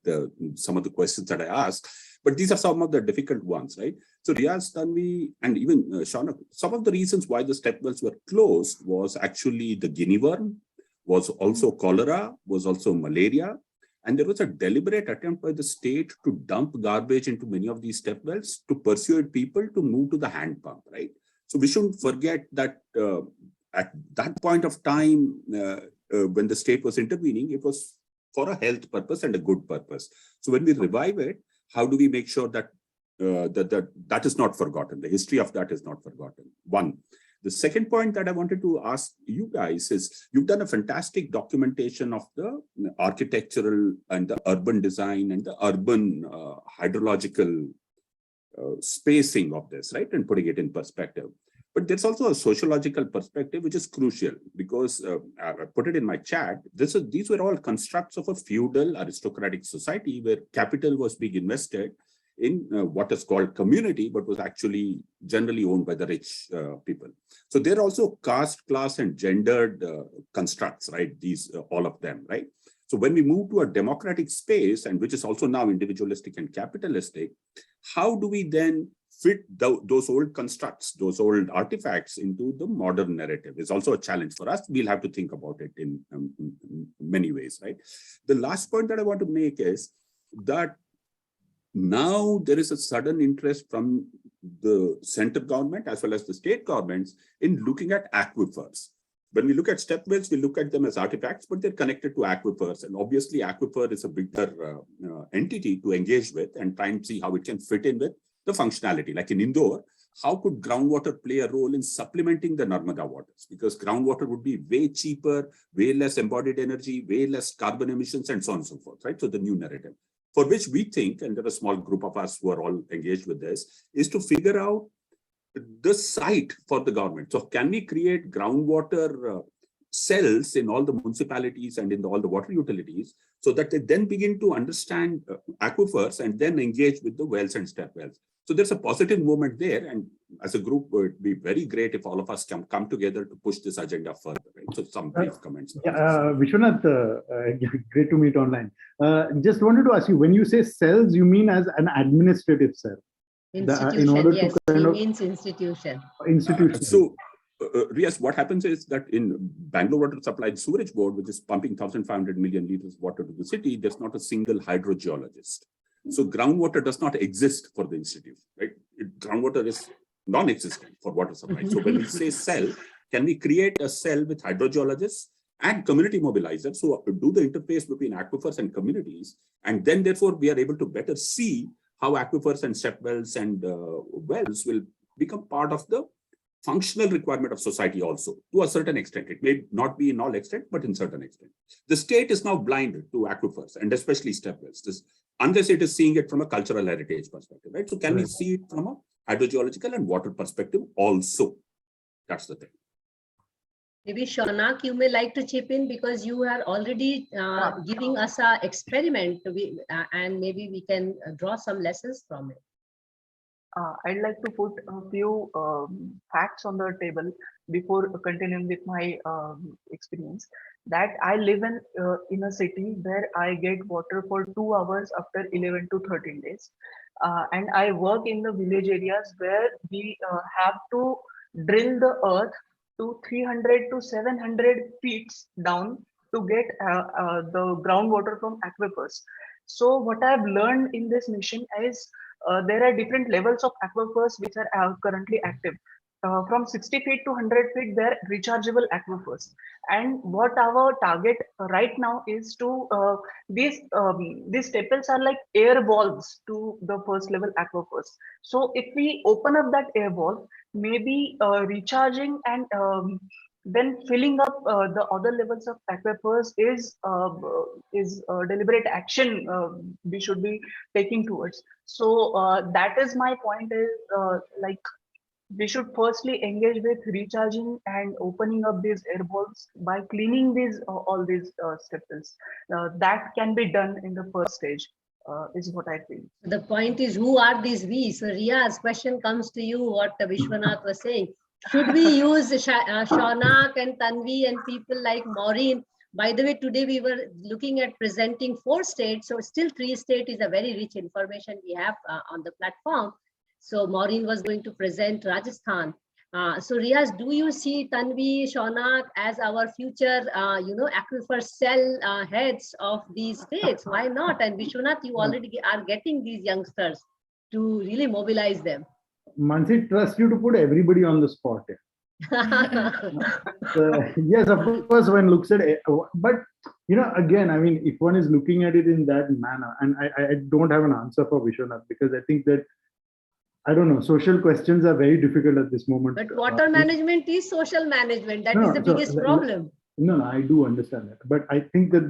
F: some of the questions that I asked, but these are some of the difficult ones, right? So Riyaz, Tanvi, and even Shaunak, some of the reasons why the stepwells were closed was actually the guinea worm, was also cholera, was also malaria. And there was a deliberate attempt by the state to dump garbage into many of these stepwells to persuade people to move to the hand pump, right? So we shouldn't forget that at that point of time, when the state was intervening, it was for a health purpose and a good purpose. So when we revive it, how do we make sure that that is not forgotten? The history of that is not forgotten. One. The second point that I wanted to ask you guys is, you've done a fantastic documentation of the architectural and the urban design and the urban hydrological spacing of this, right? And putting it in perspective. But there's also a sociological perspective, which is crucial, because I put it in my chat. These were all constructs of a feudal aristocratic society where capital was being invested in what is called community, but was actually generally owned by the rich people. So they're also caste, class, and gendered constructs, right? These, all of them, right? So when we move to a democratic space, and which is also now individualistic and capitalistic, how do we then fit those old constructs, those old artifacts into the modern narrative? Is also a challenge for us. We'll have to think about it in many ways, right? The last point that I want to make is that now there is a sudden interest from the central government as well as the state governments in looking at aquifers. When we look at stepwells, we look at them as artifacts, but they're connected to aquifers. And obviously aquifer is a bigger entity to engage with and try and see how it can fit in with the functionality. Like in Indore, how could groundwater play a role in supplementing the Narmada waters? Because groundwater would be way cheaper, way less embodied energy, way less carbon emissions, and so on and so forth, right? So the new narrative, for which we think, and there are a small group of us who are all engaged with this, is to figure out the site for the government. So can we create groundwater cells in all the municipalities and in all the water utilities, so that they then begin to understand aquifers and then engage with the wells and stepwells? So there's a positive movement there, and as a group, it would be very great if all of us can come together to push this agenda further. Right? So some brief comments.
B: Vishwanath, great to meet online. Just wanted to ask you, when you say cells, you mean as an administrative cell?
A: Institution, yes, he means institution.
B: Institution.
F: So, Riyaz, what happens is that in Bangalore Water Supply and Sewerage Board, which is pumping 1,500 million liters of water to the city, there's not a single hydrogeologist. So groundwater does not exist for the institute, right? Groundwater is non-existent for water supply. So when we say cell, can we create a cell with hydrogeologists and community mobilizers who do the interface between aquifers and communities? And then therefore we are able to better see how aquifers and stepwells and wells will become part of the functional requirement of society also, to a certain extent. It may not be in all extent, but in certain extent. The state is now blind to aquifers and especially stepwells, unless it is seeing it from a cultural heritage perspective, right? So can we see it from a hydrogeological and water perspective also? That's the thing.
A: Maybe Shaunak, you may like to chip in, because you are already giving us an experiment, and maybe we can draw some lessons from it.
D: I'd like to put a few facts on the table before continuing with my experience. That I live in a city where I get water for 2 hours after 11 to 13 days. And I work in the village areas where we have to drill the earth to 300 to 700 feet down to get the groundwater from aquifers. So what I've learned in this mission is there are different levels of aquifers which are currently active. from 60 feet to 100 feet, they're rechargeable aquifers. And what our target right now is to these stepwells are like air valves to the first level aquifers. So if we open up that air valve, maybe recharging and then filling up the other levels of aquifers is deliberate action we should be taking towards. So that is my point is like we should firstly engage with recharging and opening up these air valves by cleaning these all these stepwells. That can be done in the first stage, is what I feel.
A: The point is, who are these we? So Riyaz, question comes to you, what Vishwanath was saying. Should we use Shaunak and Tanvi and people like Maureen? By the way, today we were looking at presenting 4 states, so still 3 states is a very rich information we have on the platform. So Maureen was going to present Rajasthan. So Riyaz, do you see Tanvi, Shaunak as our future, aquifer cell heads of these states? Why not? And Vishwanath, you already are getting these youngsters to really mobilize them.
B: Mansee, trust you to put everybody on the spot. Yes, of course, one looks at it, but again, I mean, if one is looking at it in that manner, and I don't have an answer for Vishwanath, because I think that, I don't know, social questions are very difficult at this moment.
A: But water management is social management. That is the biggest problem.
B: No, I do understand that. But I think that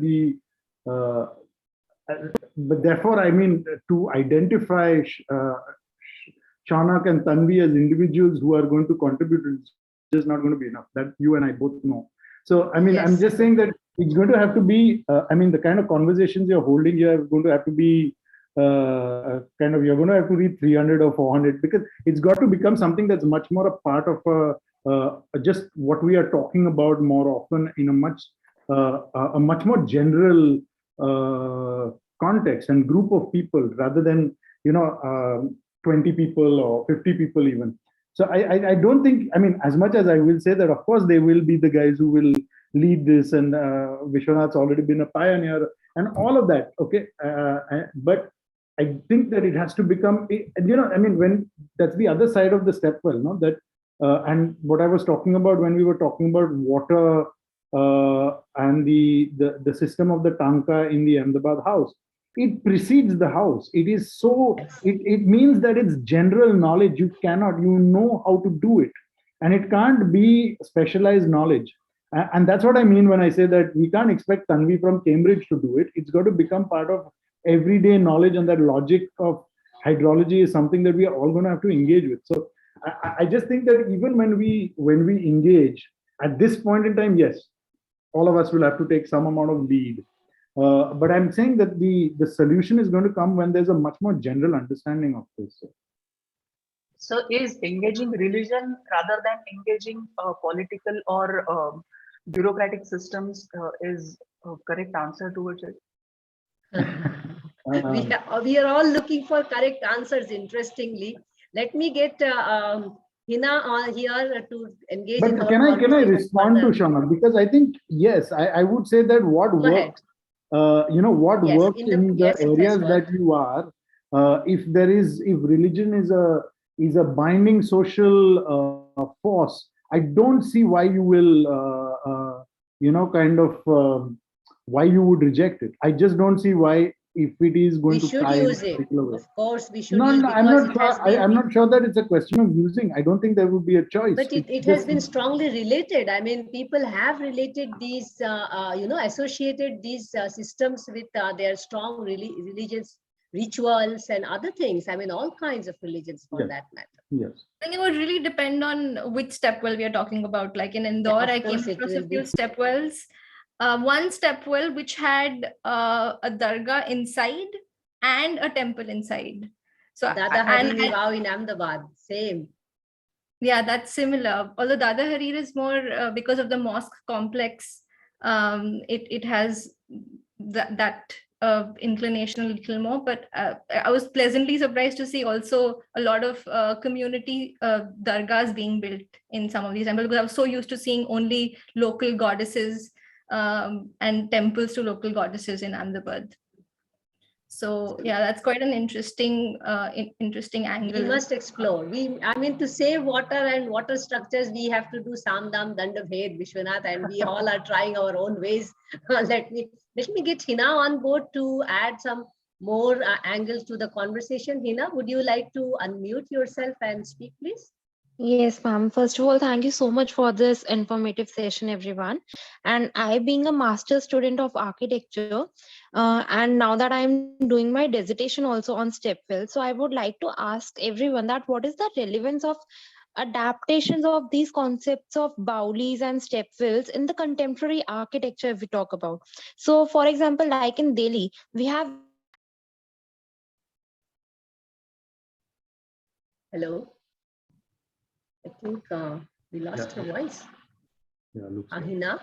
B: but therefore, I mean, to identify Shaunak and Tanvi as individuals who are going to contribute, it's just not going to be enough. That you and I both know. So, I mean, yes. I'm just saying that it's going to have to be, I mean, the kind of conversations you're holding, you're going to have to be you're going to have to read 300 or 400, because it's got to become something that's much more a part of just what we are talking about more often in a much more general context and group of people, rather than 20 people or 50 people even. So I don't think, I mean, as much as I will say that of course they will be the guys who will lead this, and Vishwanath's already been a pioneer and all of that, okay, but I think that it has to become, I mean, when that's the other side of the stepwell, no? That and what I was talking about when we were talking about water and the system of the tanka in the Ahmedabad house, it precedes the house. It is so, it means that it's general knowledge. You know how to do it, and it can't be specialized knowledge. And that's what I mean when I say that we can't expect Tanvi from Cambridge to do it. It's got to become part of everyday knowledge, and that logic of hydrology is something that we are all going to have to engage with. So I just think that even when we engage at this point in time, yes, all of us will have to take some amount of lead. But I'm saying that the solution is going to come when there's a much more general understanding of this.
D: So is engaging religion rather than engaging political or bureaucratic systems is a correct answer towards it?
A: We are all looking for correct answers, interestingly. Let me get Hina on here to engage.
B: But can I respond to Shaunak? Because I think, yes, I would say that what works, what works in the areas that you are, if religion is a binding social force, I don't see why you will, why you would reject it. I just don't see why, if it is going to
A: try in a particular way. Of course, we should use it.
B: I'm not sure that it's a question of using. I don't think there would be a choice.
A: But it has been strongly related. I mean, people have related these, associated these systems with their strong religious rituals and other things. I mean, all kinds of religions for that matter.
B: Yes.
C: And it would really depend on which stepwell we are talking about. Like in Indore, I came across a few stepwells. One stepwell which had a dargah inside and a temple inside. So
A: Dada Hari Wow in Ahmedabad, same.
C: Yeah, that's similar. Although Dada Harir is more because of the mosque complex, it has that inclination a little more. But I was pleasantly surprised to see also a lot of community dargahs being built in some of these temples, because I was so used to seeing only local goddesses and temples to local goddesses in Ahmedabad. So yeah, that's quite an interesting angle.
A: We must explore. I mean, to save water and water structures, we have to do Samdam Dandabhed Vishwanath, and we all are trying our own ways. let me get Hina on board to add some more angles to the conversation. Hina, would you like to unmute yourself and speak, please?
G: Yes, ma'am. First of all, thank you so much for this informative session, everyone. And I, being a master's student of architecture, and now that I'm doing my dissertation also on Stepwell, so I would like to ask everyone that what is the relevance of adaptations of these concepts of Bowleys and Stepwells in the contemporary architecture if we talk about. So, for example, like in Delhi, we have
A: Hello. I think we lost her voice.
B: Yeah, looks like.
A: Hina.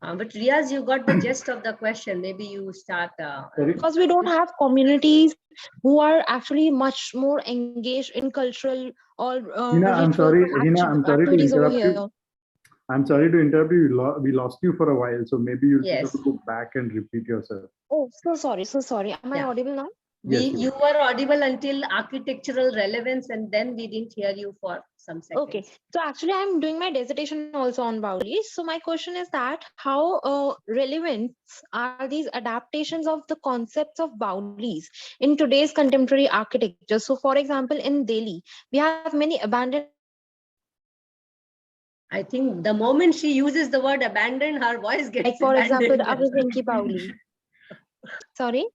A: But Riyaz, you got the gist of the question. Maybe you start.
G: Because we don't have communities who are actually much more engaged in cultural or
B: Hina, I'm sorry. Hina, I'm sorry to
G: activities over
B: interrupt
G: here.
B: you. I'm sorry to interrupt you. We lost you for a while, so maybe you'll have
A: Yes.
B: to go back and repeat yourself.
G: Oh, so sorry, so sorry. Am I
A: Yeah.
G: audible now?
B: Yes,
A: You were audible until architectural relevance, and then we didn't hear you for some seconds.
G: Okay, so actually I'm doing my dissertation also on Bowleys. So my question is that how relevant are these adaptations of the concepts of Bowleys in today's contemporary architecture? So for example, in Delhi, we have many abandoned.
A: I think the moment she uses the word abandoned, her voice gets
G: Like for example, the
A: abandoned.
G: Agrisenki Bowley. Sorry?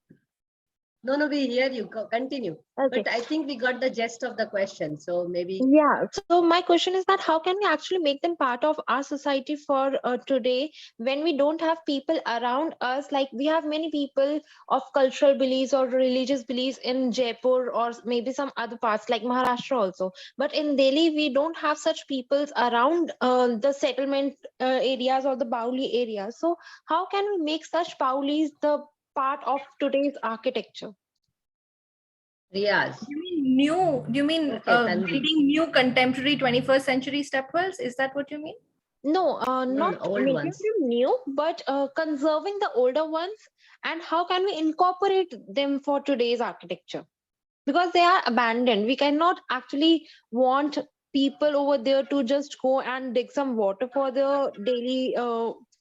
A: No, we hear you. Continue.
G: Okay.
A: But I think we got the gist of the question. So maybe.
G: Yeah. So my question is that how can we actually make them part of our society for today when we don't have people around us? Like we have many people of cultural beliefs or religious beliefs in Jaipur or maybe some other parts like Maharashtra also. But in Delhi, we don't have such peoples around the settlement areas or the Bauli areas. So how can we make such Baulis the part of today's architecture?
A: Riyaz.
C: Do you mean
A: Tanvi.
C: building new contemporary 21st century stepwells? Is that what you mean?
G: No, not
A: old
G: making
A: ones.
G: them new, but conserving the older ones. And how can we incorporate them for today's architecture? Because they are abandoned. We cannot actually want people over there to just go and dig some water for their daily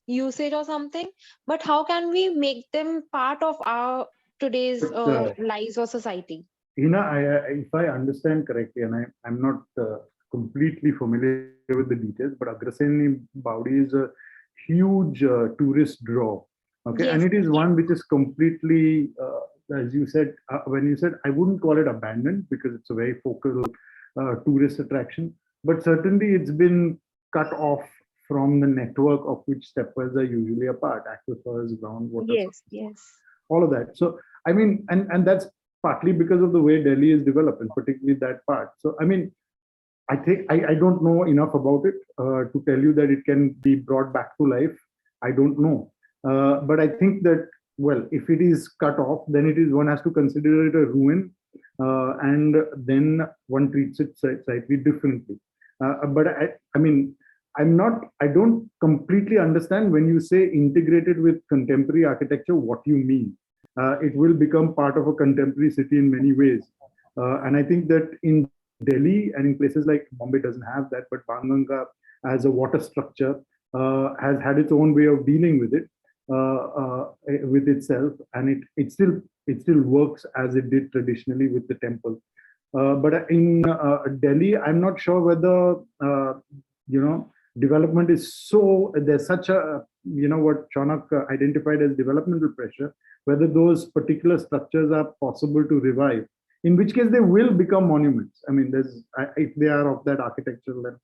G: usage or something. But how can we make them part of our today's lives or society?
B: Hina, if I understand correctly, and I'm not completely familiar with the details, but Agraseni Baudi is a huge tourist draw. Okay,
G: Yes.
B: and it is one which is completely, as you said, when you said, I wouldn't call it abandoned because it's a very focal tourist attraction, but certainly it's been cut off from the network of which stepwells are usually a part, aquifers, groundwater,
G: Yes.
B: all of that. So, I mean, and that's partly because of the way Delhi is developed, and particularly that part. So, I mean, I think I don't know enough about it to tell you that it can be brought back to life. I don't know. But I think that, well, if it is cut off, then one has to consider it a ruin, and then one treats it slightly differently. But I mean, I don't completely understand when you say integrated with contemporary architecture, what you mean. It will become part of a contemporary city in many ways. And I think that in Delhi and in places like Bombay doesn't have that, but Banganga as a water structure has had its own way of dealing with it, with itself, and it still works as it did traditionally with the temple. But in Delhi, I'm not sure whether development is there's such a what Shaunak identified as developmental pressure, whether those particular structures are possible to revive, in which case they will become monuments. I mean, if they are of that architectural and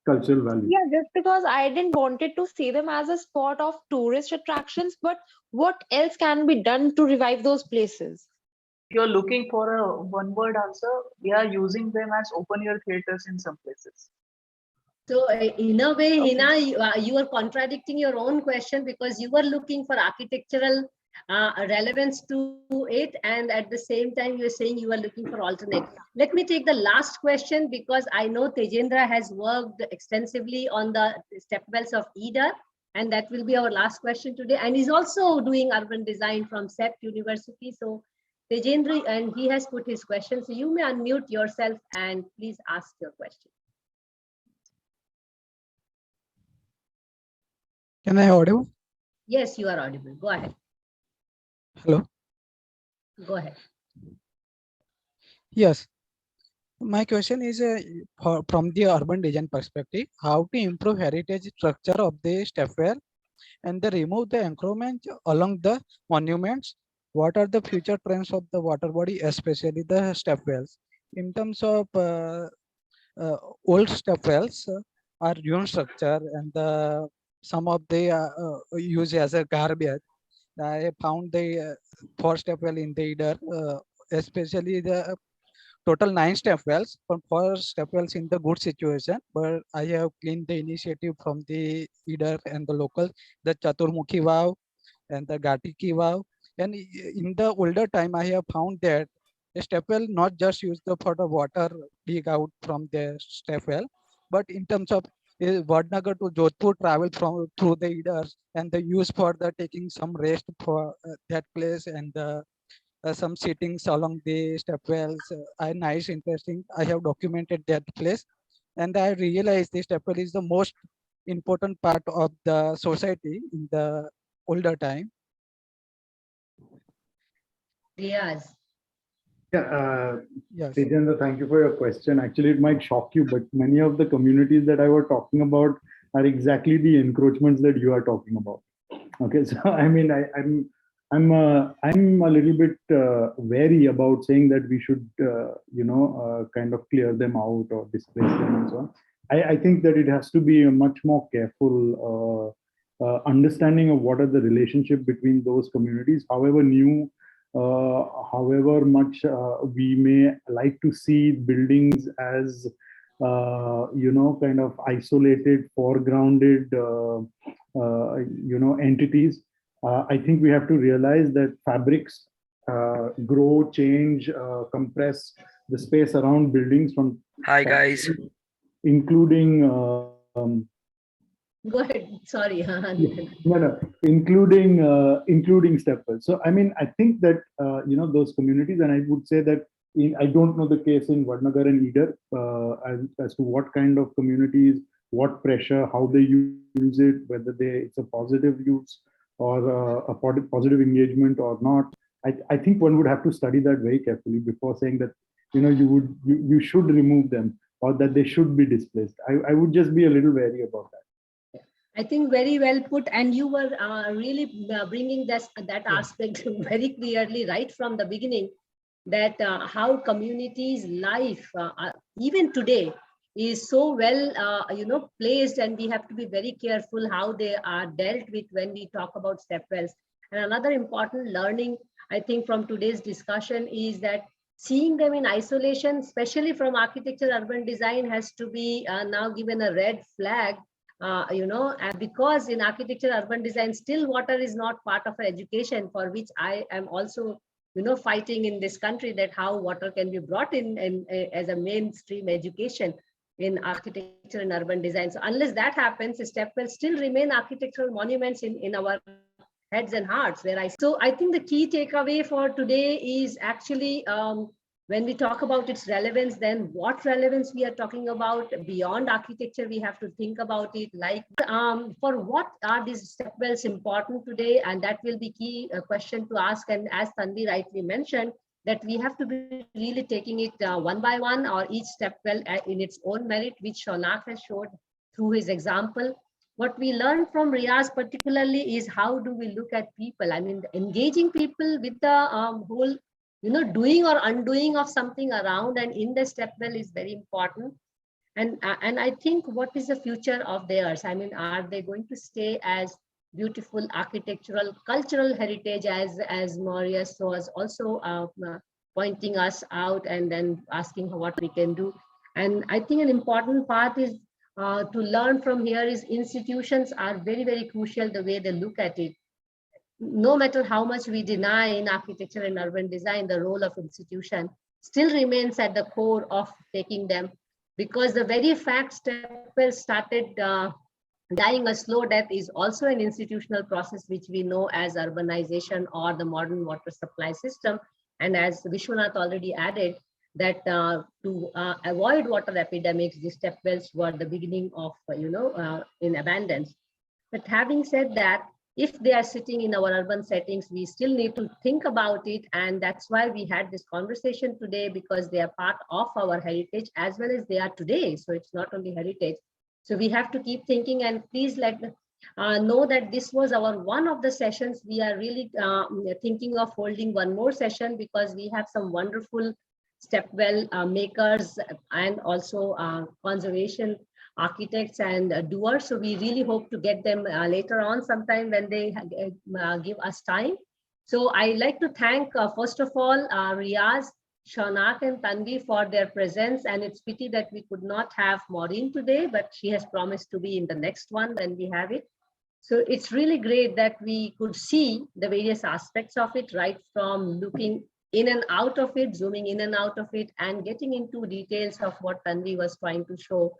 B: cultural value.
G: Yeah, just because I didn't wanted to see them as a spot of tourist attractions, but what else can be done to revive those places?
D: If you're looking for a one-word answer, we are using them as open-air theaters in some places.
A: So in a way, Hina, you are contradicting your own question because you were looking for architectural relevance to it, and at the same time you are saying you are looking for alternate. Let me take the last question because I know Tejendra has worked extensively on the stepwells of Ida, And that will be our last question today. And he's also doing urban design from SEP University. So Tejendra, and he has put his question. So you may unmute yourself and please ask your question.
H: Can I audible?
A: Yes, you are audible. Go ahead.
H: Hello.
A: Go ahead.
H: Yes. My question is from the urban design perspective, how to improve heritage structure of the stepwell and they remove the encroachment along the monuments. What are the future trends of the water body, especially the stepwells? In terms of old stepwells are ruined structure and some of the use as a garbage. I found the 4 stepwell in the either, especially the total 9 stepwells, but 4 stepwells in the good situation. But I have cleaned the initiative from the leader and the local, the Chaturmukhi Vav and the Gatiki Vav. And in the older time, I have found that a stepwell not just used for the water dig out from the stepwell, but in terms of Vadnagar to Jodhpur travel from through the leaders and the use for the taking some rest for that place and some sittings along the stepwells are nice, interesting. I have documented that place, and I realized the stepwell is the most important part of the society in the older time.
A: Riyaz.
B: Yeah,
H: Yes.
B: Tejendra, thank you for your question. Actually, it might shock you, but many of the communities that I was talking about are exactly the encroachments that you are talking about. Okay, so I mean, I'm a little bit wary about saying that we should, kind of clear them out or displace them and so on. I think that it has to be a much more careful understanding of what are the relationship between those communities, however new, however much we may like to see buildings as kind of isolated, foregrounded, entities. I think we have to realize that fabrics grow, change, compress the space around buildings from.
I: Hi guys.
B: Including.
A: Go ahead. Sorry.
B: No, including stepwells. So I mean, I think that those communities, and I would say that I don't know the case in Vadnagar and Eider as to what kind of communities, what pressure, how they use it, whether it's a positive use or a positive engagement or not. I think one would have to study that very carefully before saying that you should remove them or that they should be displaced. I would just be a little wary about that.
A: I think very well put, and you were really bringing that aspect very clearly right from the beginning, that how communities' life, even today, is so well, placed, and we have to be very careful how they are dealt with when we talk about stepwells. And another important learning, I think, from today's discussion is that seeing them in isolation, especially from architecture, urban design, has to be now given a red flag. Because in architecture, urban design, still water is not part of education, for which I am also, fighting in this country, that how water can be brought in as a mainstream education in architecture and urban design. So unless that happens, stepwells still remain architectural monuments in our heads and hearts. So I think the key takeaway for today is actually, when we talk about its relevance, then what relevance we are talking about beyond architecture, we have to think about it, like for what are these stepwells important today? And that will be key question to ask. And as Tanvi rightly mentioned, that we have to be really taking it one by one, or each stepwell in its own merit, which Shaunak has showed through his example. What we learned from Riyaz particularly is how do we look at people? I mean, engaging people with the whole doing or undoing of something around and in the stepwell is very important. And I think, what is the future of theirs? I mean, are they going to stay as beautiful architectural, cultural heritage as Marius was also pointing us out and then asking what we can do? And I think an important part is to learn from here is institutions are very, very crucial the way they look at it. No matter how much we deny in architecture and urban design, the role of institution still remains at the core of taking them, because the very fact stepwells started dying a slow death is also an institutional process which we know as urbanization or the modern water supply system. And as Vishwanath already added, that to avoid water epidemics, the step wells were the beginning of, in abundance. But having said that, if they are sitting in our urban settings, we still need to think about it. And that's why we had this conversation today, because they are part of our heritage as well as they are today. So it's not only heritage. So we have to keep thinking, and please let know that this was our one of the sessions. We are really thinking of holding one more session, because we have some wonderful stepwell makers and also conservation architects and doers. So we really hope to get them later on sometime when they give us time. So I'd like to thank, first of all, Riyaz, Shaunak and Tanvi for their presence. And it's pity that we could not have Maureen today, but she has promised to be in the next one when we have it. So it's really great that we could see the various aspects of it, right from looking in and out of it, zooming in and out of it, and getting into details of what Tanvi was trying to show,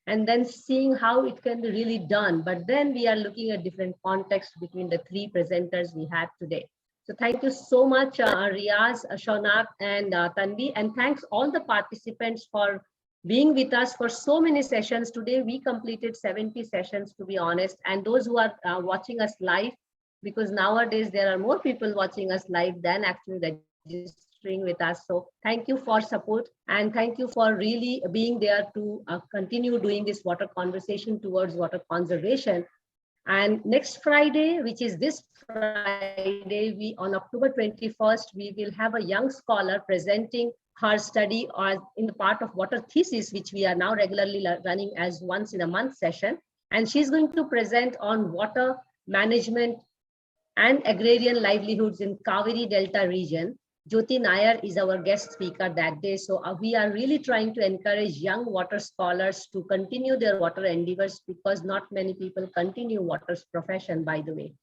A: and then seeing how it can be really done. But then we are looking at different contexts between the three presenters we had today. So thank you so much, Riyaz, Shaunak, and Tanvi, and thanks all the participants for being with us for so many sessions. Today we completed 70 sessions, to be honest, and those who are watching us live, because nowadays there are more people watching us live than actually registering with us. So thank you for support, and thank you for really being there to continue doing this water conversation towards water conservation. And next Friday, which is this Friday, we on October 21st, we will have a young scholar presenting her study or in the part of water thesis, which we are now regularly running as once in a month session. And she's going to present on water management and agrarian livelihoods in Kaveri Delta region. Jyoti Nair is our guest speaker that day. So we are really trying to encourage young water scholars to continue their water endeavors, because not many people continue water's profession, by the way.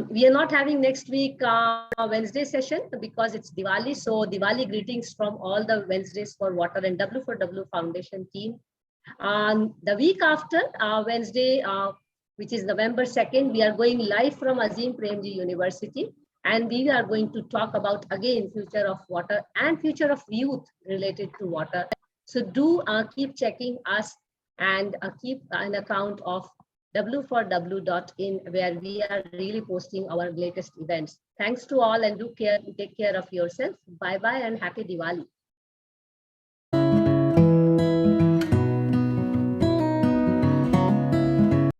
A: We are not having next week a Wednesday session because it's Diwali. So Diwali greetings from all the Wednesdays for Water and W4W Foundation team. The week after, Wednesday, which is November 2nd, we are going live from Azim Premji University. And we are going to talk about, again, future of water and future of youth related to water. So do keep checking us and keep an account of w4w.in, where we are really posting our latest events. Thanks to all, and take care of yourself. Bye-bye and happy Diwali.